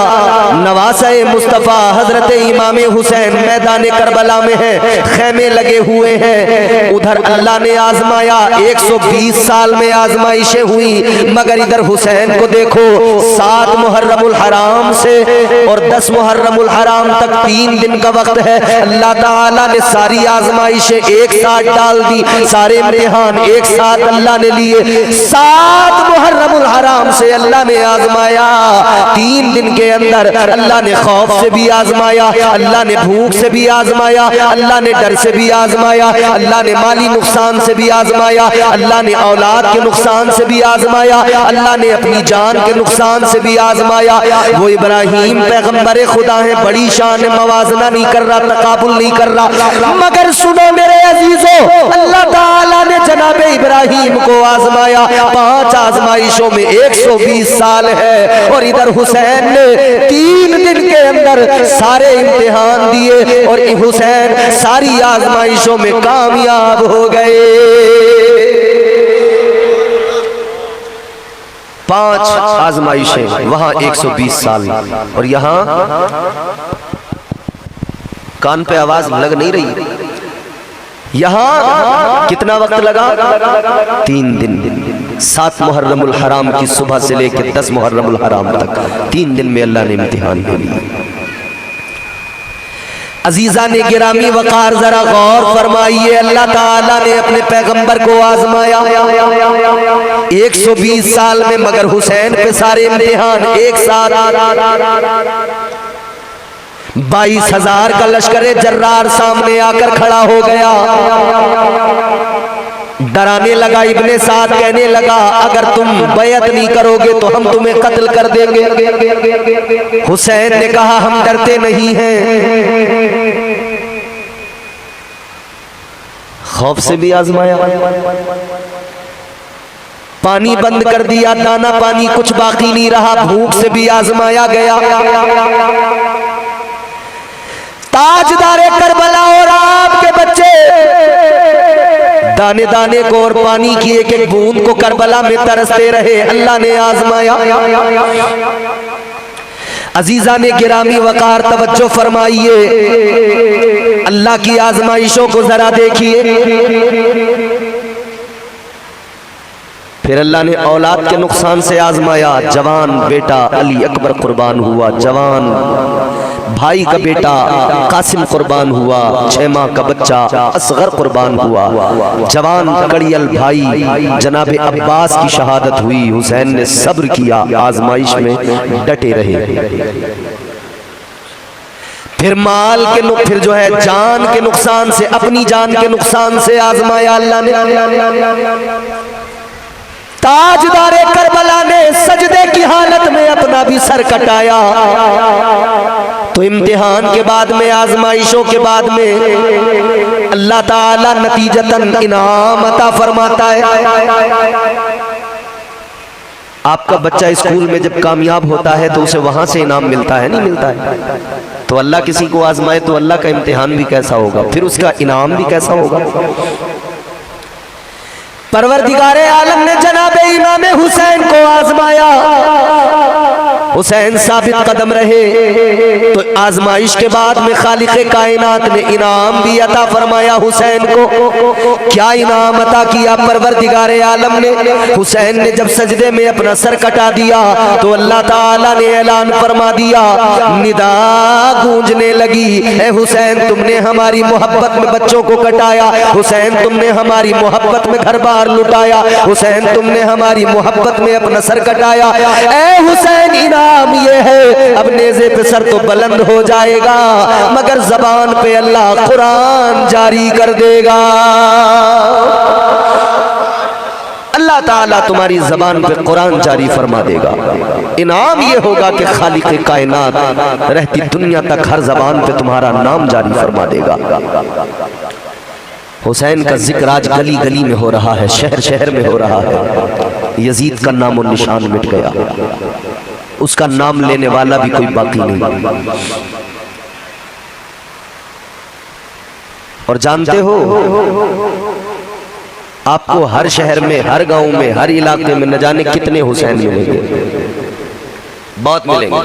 नवासे मुस्तफ़ा हजरत इमाम हुसैन मैदान करबला में है, खेमे लगे हुए हैं। उधर अल्लाह ने आजमाया, 120 साल में आजमाइशें हुई। मगर इधर हुसैन को देखो, 7 मुहर्रमुल हराम से और 10 मुहर्रमुल हराम तक 3 दिन का वक्त है। अल्लाह ताला ने सारी आजमाइशें एक साथ डाल दी, सारे इम्तिहान एक साथ अल्लाह ने लिए। 7 मुहर्रमुल हराम से अल्लाह ने आजमाया। 3 दिन के अंदर अल्लाह ने खौफ से भी आजमाया, अल्लाह ने भूख से भी आजमाया, अल्लाह ने डर से भी आजमाया, अल्लाह ने माली नुकसान से भी आजमाया, अल्लाह ने औलाद के नुकसान से भी आजमाया, अल्लाह ने अपनी जान के नुकसान से भी आजमाया। वो इब्राहीम पैगंबर खुदा है, बड़ी शान मवाजना नहीं कर रहा, तकाबुल नहीं कर रहा। मगर सुनो मेरे अजीजों, अल्लाह ताला ने जनाब इब्राहीम को आजमाया। 5 आजमाइशों में 120 साल है। और इधर हुसैन ने 3 दिन के अंदर सारे इम्तिहान दिए और हुसैन सारी आजमाइशों में कामयाब हो गए। 5 आजमाइशें, वहां 120 साल। और यहां कान पे आवाज लग नहीं रही। यहां कितना वक्त लगा? 3 दिन। 7 मुहर्रमुल हराम की सुबह से लेकर 10 मुहर्रमुल हराम तक 3 दिन में अल्लाह ने इम्तिहान ले लिया। अजीजा ने गिरामी वकार जरा गौर फरमाइए, अल्लाह ताला ने अपने पैगंबर को आजमाया 120 साल में, मगर हुसैन पे सारे इम्तिहान एक साथ। 22,000 का लश्कर जर्रार सामने आकर खड़ा हो गया। डराने लगा, इब्ने साद कहने लगा, अगर तुम बैअत नहीं करोगे तो हम तुम्हें कत्ल कर देंगे। हुसैन ने कहा, हम डरते नहीं हैं। खौफ से भी आजमाया, पानी बंद कर दिया, दाना पानी कुछ बाकी नहीं रहा। भूख से भी आजमाया गया। ताजदारे करबला और आपके बच्चे दाने दाने को और पानी की एक एक बूंद को करबला में तरसते रहे। अल्लाह ने आजमाया। अजीजा ने गिरामी वकार तवज्जो फरमाइए, अल्लाह की आजमाइशों को जरा देखिए। फिर अल्लाह ने औलाद के नुकसान से आजमाया। जवान बेटा अली अकबर कुर्बान हुआ, जवान भाई का बेटा कासिम कुर्बान हुआ, 6 माह का बच्चा असगर कुर्बान हुआ, जवान कड़ियल भाई जनाब अब्बास की शहादत हुई। हुसैन ने सब्र किया, आजमाइश में डटे रहे। फिर माल के फिर जो है जान के नुकसान से, अपनी जान के नुकसान से आजमाया अल्लाह ने। ताजदारे करबला ने सजदे की हालत में अपना भी सर कटाया। तो इम्तिहान के बाद में, आजमाइशों के बाद में अल्लाह ताला नतीजतन इनाम अता फरमाता है। आपका बच्चा स्कूल में जब कामयाब होता है तो उसे वहां से इनाम मिलता है, नहीं मिलता है? तो अल्लाह किसी को आजमाए तो अल्लाह का इम्तिहान भी कैसा होगा, फिर उसका इनाम भी कैसा होगा। परवरदिगारे आलम ने जनाबे इमाम हुसैन को आजमाया। हुसैन साबित कदम रहे तो आजमाइश के बाद में खालिक़े कायनात ने इनाम भी अता फरमाया हुसैन को। क्या इनाम अता किया परवरदिगारे आलम ने? हुसैन ने जब सजदे में अपना सर कटा दिया तो अल्लाह ताला ने ऐलान फरमा दिया, निदा गूंजने लगी, ए हुसैन तुमने हमारी मोहब्बत में बच्चों को कटाया, हुसैन तुमने हमारी मोहब्बत में घर बार लुटाया, हुसैन तुमने हमारी मोहब्बत में अपना सर कटाया। ए हुसैन इनाम ये है, अब नेज़े पे सर तो बुलंद हो जाएगा मगर जबान पे अल्लाह कुरान जारी कर देगा। अल्लाह ताला तुम्हारी जबान पे कुरान जारी फरमा देगा। इनाम ये होगा कि खालिक़े कायनात रहती दुनिया तक हर जबान पे तुम्हारा नाम जारी फरमा देगा। हुसैन का जिक्र आज गली गली में हो रहा है, शहर शहर में हो रहा है। यजीद का नामो निशान मिट गया, उसका नाम लेने वाला भी कोई बाकी नहीं। और जानते हो आपको हर शहर में, हर गांव में, हर इलाके में न जाने कितने हुसैन मिलेंगे, बहुत मिलेंगे।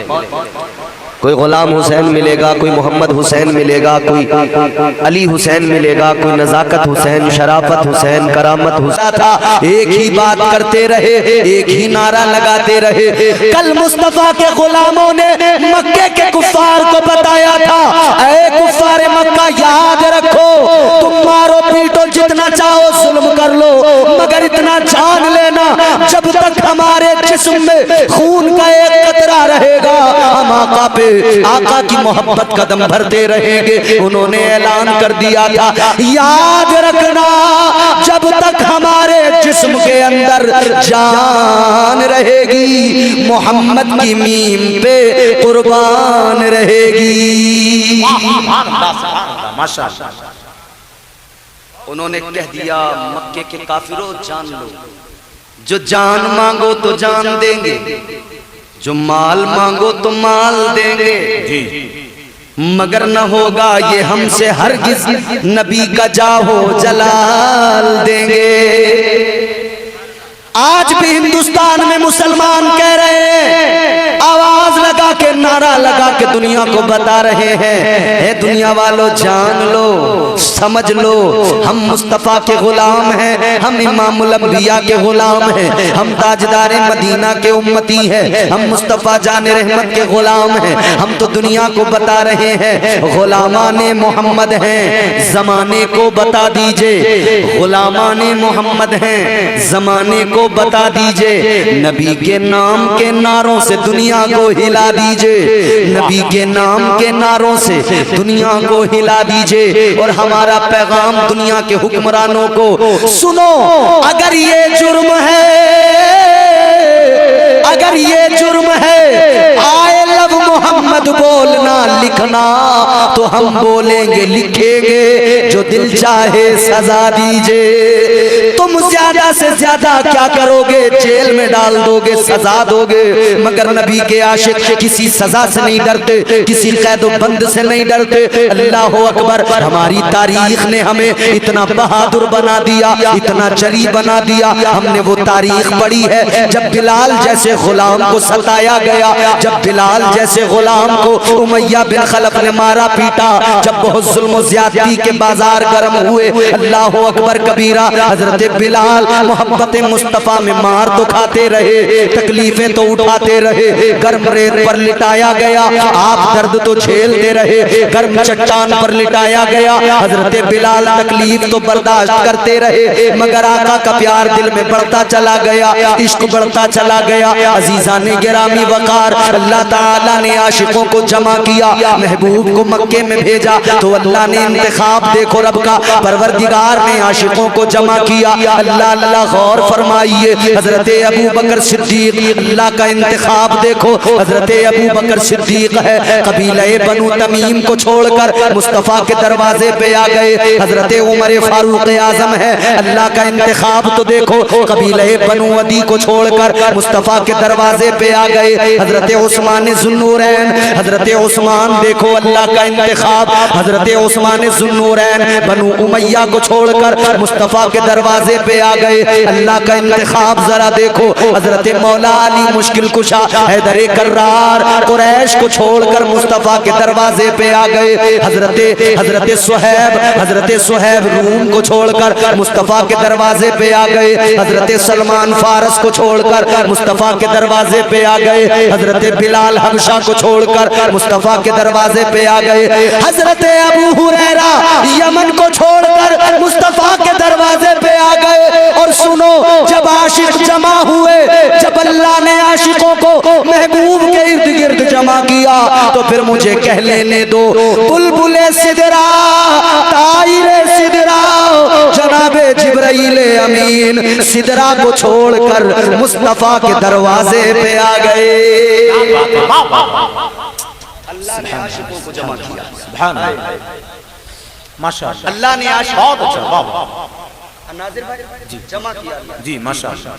कोई गुलाम हुसैन मिलेगा, कोई मोहम्मद हुसैन मिलेगा, कोई अली हुसैन मिलेगा, कोई नजाकत हुसैन, शराफत हुसैन, करामत हुसैन था। एक ही बात करते रहे, एक ही नारा लगाते रहे। कल मुस्तफा के गुलामों ने मक्के के कुफ्फार को बताया था, ऐ कुफ्फार मक्का याद रखो, तुम मारो पीटो जितना चाहो जुल्म कर लो, मगर इतना जान लेना जब तक हमारे जिस्म में खून का एक कतरा रहेगा हम आका पे, आका की मोहब्बत कदम भरते रहेंगे। उन्होंने ऐलान कर दिया था, याद रखना जब तक हमारे जिस्म के अंदर जान रहेगी मोहम्मद की मीम पे कुर्बान रहेगी। माशाअल्लाह। उन्होंने कह दिया, मक्के के काफिरों जान लो, जो जान मांगो तो जान देंगे, जो माल मांगो तो माल देंगे, मगर न होगा ये हमसे हरगिज नबी का जाहो जलाल देंगे। आज भी हिंदुस्तान में मुसलमान कह रहे हैं, आवाज लगा के, नारा लगा के दुनिया को बता रहे हैं, हे दुनिया वालों जान लो, समझ लो, हम मुस्तफा के गुलाम हैं, हम इमामुल अंबिया के गुलाम हैं, हम ताजदारे मदीना के उम्मती हैं, हम मुस्तफा जाने रहमत के गुलाम हैं। हम तो दुनिया को बता रहे हैं गुलामाने मोहम्मद हैं, जमाने को बता दीजिए, गुलामाने मोहम्मद हैं, जमाने को बता दीजिए, नबी के नाम के नारों से दुनिया को हिला दीजिए, नबी के नाम के नारों से दुनिया को हिला दीजिए। और हमारा पैगाम दुनिया के हुक्मरानों को, सुनो, अगर ये जुर्म है, अगर ये जुर्म है, आए लव मोहम्मद बोलना लिखना तो हम बोलेंगे लिखेंगे, जो दिल चाहे सजा दीजिए। तुम ज्यादा से ज्यादा क्या करोगे, जेल में डाल दोगे, सजा दोगे, मगर नबी के आशिक किसी सजा से नहीं डरते, किसी कैदो बंद से नहीं डरते। अल्लाह अकबर। हमारी तारीख ने हमें इतना बहादुर बना दिया, इतना जरी बना दिया। हमने वो तारीख पढ़ी है जब बिलाल जैसे गुलाम को सताया गया, जब बिलाल जैसे गुलाम को उमैया बिन खलफ ने मारा पीटा, जब बहुत जुल्म ज्यादती के बाजार गर्म हुए। अल्लाह अकबर कबीरा। हजरत बिलाल मोहब्बत मुस्तफा में मार तो खाते रहे, तकलीफें तो उठाते रहे, गर्म रेत पर लिटाया गया, आप दर्द तो झेलते रहे, गर्म चट्टान पर लिटाया गया। हजरत बिलाल तकलीफ तो बर्दाश्त करते रहे, मगर आका का प्यार दिल में बढ़ता चला गया, इश्क बढ़ता चला गया। अजीजाने गिरामी वकार, अल्लाह ताला ने आशिकों को जमा किया, महबूब को मक्के में भेजा तो अल्लाह ने इंतखाब, देखो रब का परवरदिगार ने आशिकों को जमा किया। अल्लाह अल्लाह गौर फरमाइए, हजरत अबू बकर सिद्दीक, अल्लाह का इंतखाब देखो, हजरत अबू बकर सिद्दीक है, कबीले बनु तमीम को छोड़कर मुस्तफा के दरवाजे पे आ गए। हजरत उमर फारूक आजम है, अल्लाह का इंतखाब तो देखो, कबीले बनु अदी को छोड़कर मुस्तफा के दरवाजे पे आ गए। हजरत उस्मान जुन्नूरैन, हजरत उस्मान देखो, अल्लाह का इंतखाब, हजरत उस्मान जुन्नूरैन बनु उमैया को छोड़कर मुस्तफा के दरवाजे पे आ गए। अल्लाह का इंतखाब जरा देखो, हजरत मौला अली मुश्किल कुशा हैदर कर्रार कुरैश को छोड़कर मुस्तफा के दरवाजे पे आ गए। हजरत सुहैब रूम को छोड़कर मुस्तफा के दरवाजे पे आ गए। हजरत सलमान फारस को छोड़कर मुस्तफा के दरवाजे पे आ गए। हजरत बिलाल हबशा को छोड़कर मुस्तफा के दरवाजे पे आ गए। हजरत अबू हुरैरा यमन को छोड़कर मुस्तफा के दरवाजे पे आ गए। और सुनो, जब आशिक जमा हुए, जब अल्लाह ने आशिकों को महबूब के इर्द गिर्द जमा किया, तो फिर मुझे कह लेने दो, बुलबुले सिदरा ताइरे सिदरा जनाबे जिब्राइल अमीन सिदरा को छोड़कर मुस्तफा के दरवाजे पे आ गए। अल्लाह ने आशिकों को जमा किया, सुभान अल्लाह, माशाअल्लाह। अल्लाह ने आशिक, बहुत अच्छा, वाह नाज़िर भाई जी, जमा किया जी, माशाअल्लाह।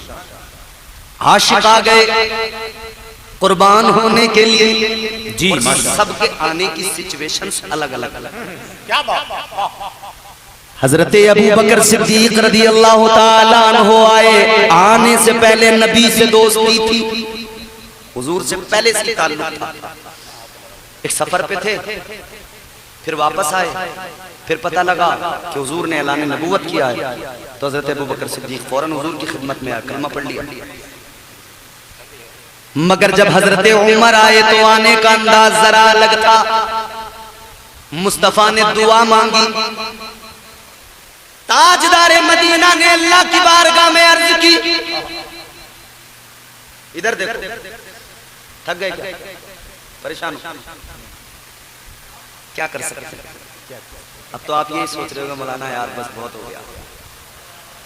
आशिक आ गए कुर्बान होने के लिए जी, सबके आने की सिचुएशंस अलग अलग। क्या बात। हजरत अबू बकर सिद्दीक रदी अल्लाह ताला अन्हु आए। आने से पहले नबी से दोस्ती थी, हुजूर से पहले से ताल्लुक था। एक सफर पे थे, फिर वापस आए, फिर पता लगा कि हुजूर ने ऐलान नबूवत किया है, तो हजरत अबू बकर सिद्दीक फौरन हुजूर की खिदमत में कलमा पढ़ लिया। मगर जब हजरत उमर आए तो आने का अंदाज जरा अलग था। मुस्तफा ने दुआ मांगी, ताजदारे मदीना ने अल्लाह की बारगाह में अर्ज की। इधर देखो, थक गए क्या, परेशान हो, क्या कर सकते हैं? अब तो आप यही सोच रहे हो मौलाना यार बस बहुत हो गया,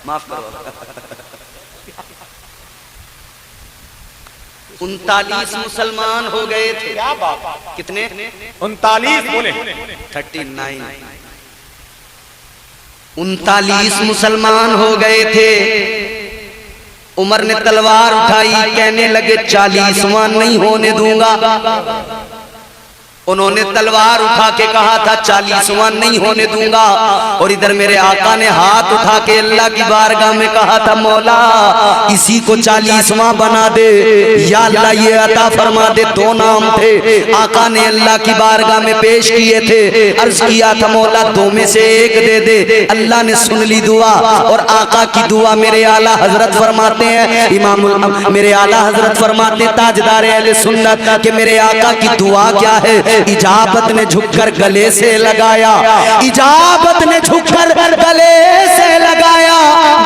माफ करो। 39 मुसलमान हो गए थे। कितने? 39 बोले, 39। 39 मुसलमान हो गए थे। उमर ने तलवार उठाई, कहने लगे 40वां नहीं होने दूंगा। उन्होंने तलवार उठा के कहा था 40वां नहीं होने दूंगा। और इधर मेरे आका ने हाथ उठा के अल्लाह की बारगाह में कहा था, मौला इसी को 40वां बना दे, या अल्लाह ये अता फरमा दे। 2 नाम थे, आका ने अल्लाह की बारगाह में पेश किए थे, अर्ज किया था मौला 2 में से 1 दे दे। अल्लाह ने सुन ली दुआ, और आका की दुआ मेरे आला हजरत फरमाते हैं, इमाम मेरे आला हजरत फरमाते ताजदार अहले सुन्नत के मेरे आका की दुआ क्या है? इजाबत ने झुककर गले से लगाया, इजाबत ने झुककर गले से लगाया।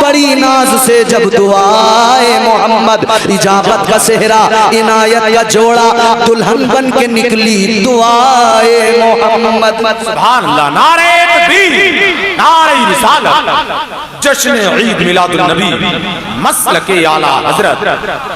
बड़ी नाज से जब दुआए मोहम्मद, इजाबत का सेहरा इनायत का जोड़ा, दुल्हन बन के निकली दुआए मोहम्मद। सुभान अल्लाह, नारे तकबीर। नारे रिसालत, जश्न ईद मिलादुन नबी, मसलके आला हजरत।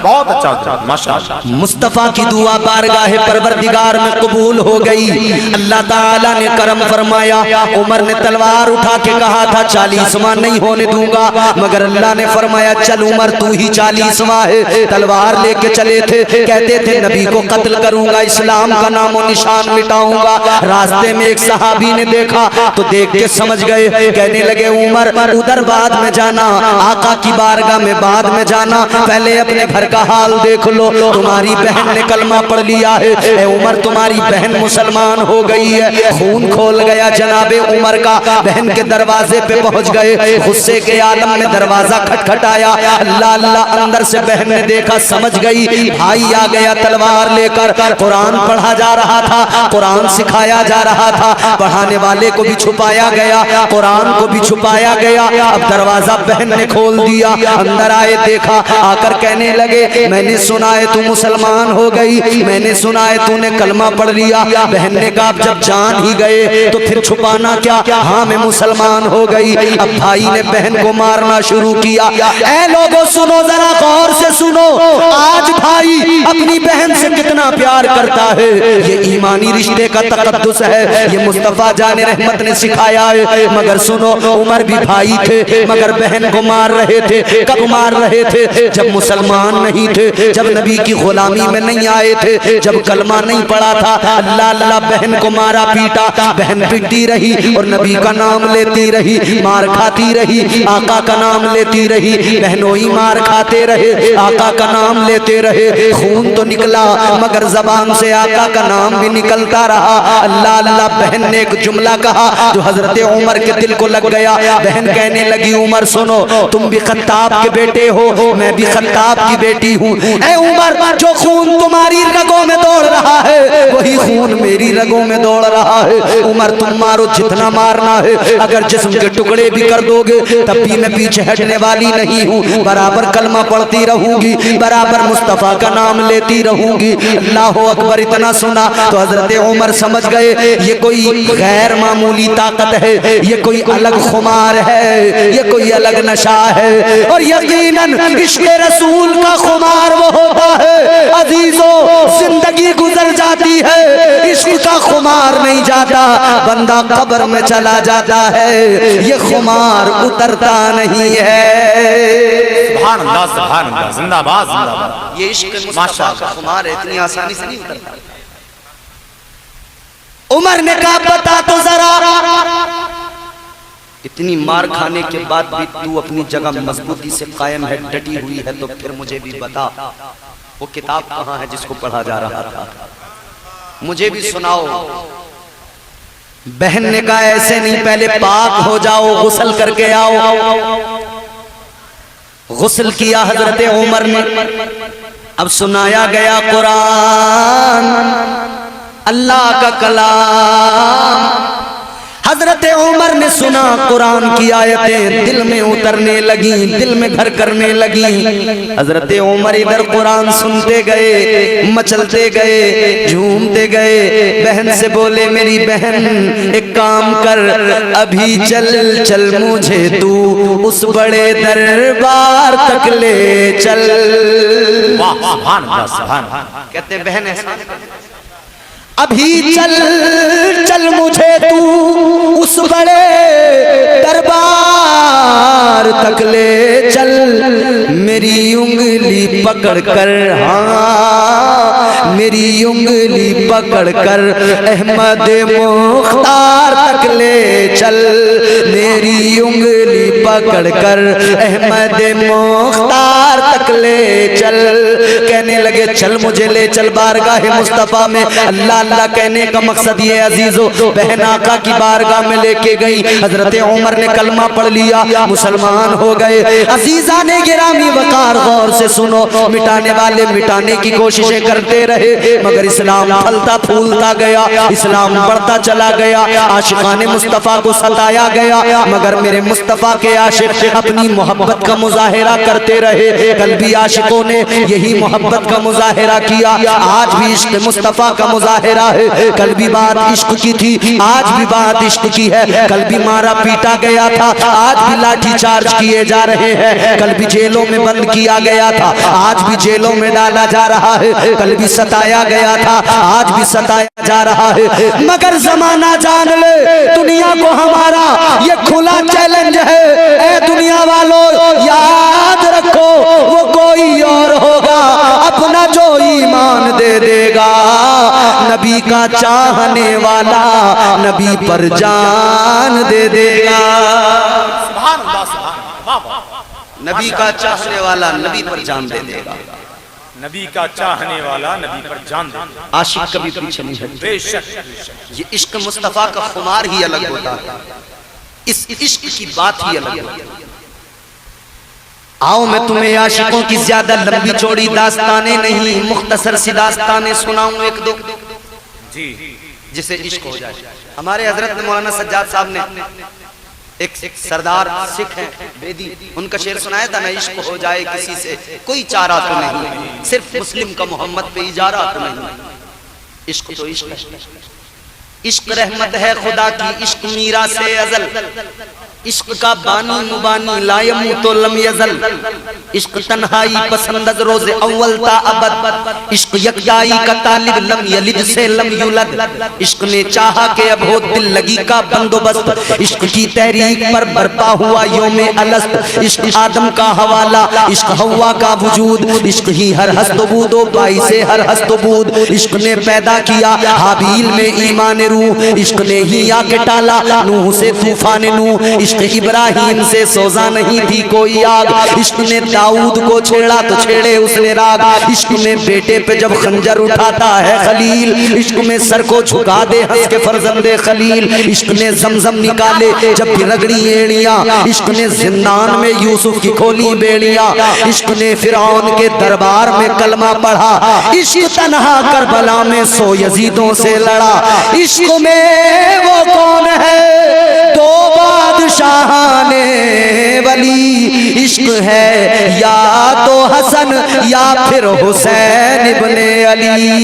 बहुत अच्छा हजरत, माशाअल्लाह। मुस्तफा की दुआ बारगाह परवरदिगार में कबूल हो गई। अल्लाह ताला ने करम फरमाया। उमर ने तलवार उठा के कहा था 40वां नहीं होने दूंगा, मगर अल्लाह ने फरमाया चल उमर तू ही 40वां है। तलवार लेके चले थे, कहते थे नबी को कत्ल करूंगा, इस्लाम का नामो निशान मिटाऊंगा। रास्ते में एक सहाबी ने देखा तो देख के समझ गए, कहने लगे उमर उधर बाद में जाना, आका की बारगाह में बाद में जाना, पहले अपने घर का हाल देख लो। तुम्हारी बहन ने कलमा पढ़ लिया है, ए उमर तुम्हारी बहन मुसलमान हो गई है। खून खोल गया जनाबे उमर का। बहन के दरवाजे पे पहुंच गए, गुस्से के आलम में दरवाजा खटखटाया। अल्लाह अल्लाह, अंदर से बहन ने देखा, समझ गई भाई आ गया तलवार लेकर। कुरान पढ़ा जा रहा था, कुरान सिखाया जा रहा था, पढ़ाने वाले को भी छुपाया गया, कुरान को भी छुपाया गया। अब दरवाजा बहन ने खोल दिया, अंदर आए, देखा, आकर कहने लगे मैंने सुना है तू मुसलमान हो गई, मैंने सुना है तूने कलमा पढ़ लिया। बहन ने कहा जब जान ही गए तो फिर छुपाना क्या, हाँ मैं मुसलमान हो गई। अब भाई ने बहन को मारना शुरू किया। ऐ लोगों सुनो, जरा गौर से सुनो, आज भाई अपनी बहन से कितना प्यार करता है। ये ईमानी रिश्ते का तकद्दुस है, ये मुस्तफा जाने रहमत ने सिखाया है। मगर सुनो, उमर भी भाई थे मगर बहन को मार रहे थे। कब मार रहे थे? जब मुसलमान नहीं थे, जब नबी की गुलामी में नहीं आए थे, जब कलमा नहीं पड़ा था। अल्लाह अल्लाह, बहन को मारा पीटा, बहन पिटती रही और नबी का नाम लेती रही, मार खाती रही, आका का नाम लेती रही। बहनोई मार खाते रहे, आका का नाम लेते रहे। खून तो निकला मगर जबान से आका का नाम भी निकलता रहा। अल्लाह अल्लाह, बहन ने एक जुमला कहा जो हजरत उमर के दिल को लग गया। बहन कहने लगी उमर सुनो, तुम भी खत्ताब के बेटे हो, मैं भी खत्ताब की बेटी हूँ। ऐ उमर, जो खून तुम्हारी रगों में दौड़ रहा है वही खून मेरी रगों में दौड़ रहा है। उमर तुम मारो जितना मारना है, अगर जिस्म के टुकड़े भी कर दोगे तब भी मैं पीछे हटने वाली नहीं हूँ। बराबर कलमा पढ़ती रहूंगी, बराबर मुस्तफा का नाम लेती रहूंगी। अल्लाह अकबर। इतना सुना तो हजरत उमर समझ गए ये कोई गैर मामूली ताकत है, ये कोई अलग खुमार है, ये कोई अलग नशा है। और यकीनन इश्क़ रसूल का खुमार वो होता है अजीजों, जिंदगी गुजर जाती है, इश्क़ का खुमार नहीं जाता, बंदा कब्र में चला जाता है, ये खुमार उतरता नहीं है। सुभान अल्लाह, सुभान अल्लाह, जिंदाबाद जिंदाबाद। ये इश्क़ मुस्तफा का खुमार है, इतनी आसानी से नहीं उतरता। उमर ने कहा बता तो जरा, इतनी मार खाने के बाद भी तू अपनी जगह मजबूती से कायम है, डटी हुई है, तो फिर मुझे भी बता वो किताब कहाँ है जिसको पढ़ा जा रहा था, मुझे भी सुनाओ। बहन ने कहा ऐसे नहीं, पहले पाक हो जाओ, गुस्ल करके आओ। गुस्ल किया हजरत उमर ने। अब सुनाया गया कुरान, अल्लाह का कलाम। हजरत उमर ने सुना, कुरान की आयतें दिल में उतरने लगी, दिल में घर करने लगी। हजरत उमर इधर कुरान सुनते गए, मचलते गए, झूमते गए। बहन से बोले मेरी बहन एक काम कर, अभी चल चल मुझे तू उस बड़े दरबार तक ले चल। वाह, सुभान अल्लाह, सुभान अल्लाह। कहते बहन ऐसा अभी चल चल मुझे तू उस बड़े दरबार तक ले चल, मेरी उंगली पकड़ कर, हाँ मेरी उंगली पकड़ कर अहमद मुख्तार तक ले चल, मेरी उंगली पकड़ कर अहमद मुख्तार तक ले चल। कहने लगे चल मुझे ले चल बारगाह मुस्तफा में। अल्लाह अल्लाह कहने का मकसद ये अजीजों, बहन आका की बारगाह में लेके गई। हजरत उमर ने कलमा पढ़ लिया, मुसलमान हो गए। अजीजा ने गिरामी वकार, गौर से सुनो, मिटाने वाले मिटाने की कोशिशें करते रहे मगर इस्लाम फलता फूलता गया, इस्लाम बढ़ता चला गया। आशिकाने मुस्तफ़ा को सताया गया मगर मेरे मुस्तफ़ा के आशिक अपनी मोहब्बत का मुजाहिरा करते रहे। कल भी भी आशिकों ने यही मोहब्बत का मुजाहिरा किया। आज भी इश्क मुस्तफ़ा का मुजाहिरा है। कल भी बात इश्क की थी, आज भी बात इश्क की है। कल भी मारा पीटा गया था, आज भी लाठी चार्ज किए जा रहे हैं। कल भी जेलों में बंद किया गया था, आज भी जेलों में डाला जा रहा है। कल भी सताया गया था, आज भी सताया जा रहा है। मगर जमाना जान ले, दुनिया को हमारा ये खुला चैलेंज है। ए दुनिया वालों, याद रखो वो कोई और होगा, अपना जो ईमान दे देगा। नबी का चाहने वाला नबी पर जान दे देगा। सुभान अल्लाह, सुभान अल्लाह। नबी का चाहने वाला नबी पर जान दे देगा। नबी का चाहने वाला नबी पर जान दे। आशिक कभी पीछे नहीं हटते। बेशक ये इश्क मुस्तफा का खुमार ही अलग होता है, इस इश्क की बात ही अलग है। आओ मैं तुम्हें आशिकों की ज्यादा लंबी चौड़ी दास्तानें नहीं, मुख्तसर सी दास्तानें सुनाऊं एक दो जी, जिसे इश्क हो जाए। हमारे हजरत ने मौलाना सज्जाद साहब ने एक सरदार सिख हैं बेदी, उनका शेर सुनाया था, मैं इश्क हो जाए किसी से कोई चारा तो नहीं, सिर्फ मुस्लिम का मोहम्मद पे इजारा तो नहीं। इश्क तो इश्क है, इश्क रहमत है खुदा की, इश्क मीरा से अजल, इश्क का बानी मुबानी लायमू तो लम यजल। इश्क तन्हाई पसंद रोज अव्वल ता अबद, इश्क यकजाई का तालिब लम यलिद से लम युलद। इश्क ने चाहा के अब हो दिल लगी का बंदोबस्त, इश्क की तहरीक पर बरपा हुआ योमे अलस्त। इश्क आदम का हवाला, इश्क हवा का वजूद, इश्क ही हर हस्तबूदो बाई से हर हस्तबूद। इश्क ने पैदा किया हाबील में ईमान रूह, इश्क ने ही आके टाला नूह से तूफान नूह। इश्क इब्राहिम से सोजा नहीं थी कोई आग, इश्क ने दाऊद को छेड़ा तो छेड़े उसने राग। इश्क में बेटे पे जब खंजर उठाता है खलील, इश्क में सर को झुका दे हंस के फरजंदे खलील। इश्क ने जमजम निकाले जब भी रगड़ी एड़ियां, इश्क ने जिंदान में यूसुफ की खोली बेड़ियां। इश्क ने फिरौन के दरबार में कलमा पढ़ा, इश्क तन्हा करबला में सो यजीदों से लड़ा। इश्क में वो कौन है दो बादशाहाने वली, इश्क है या तो हसन या फिर हुसैन इब्ने अली।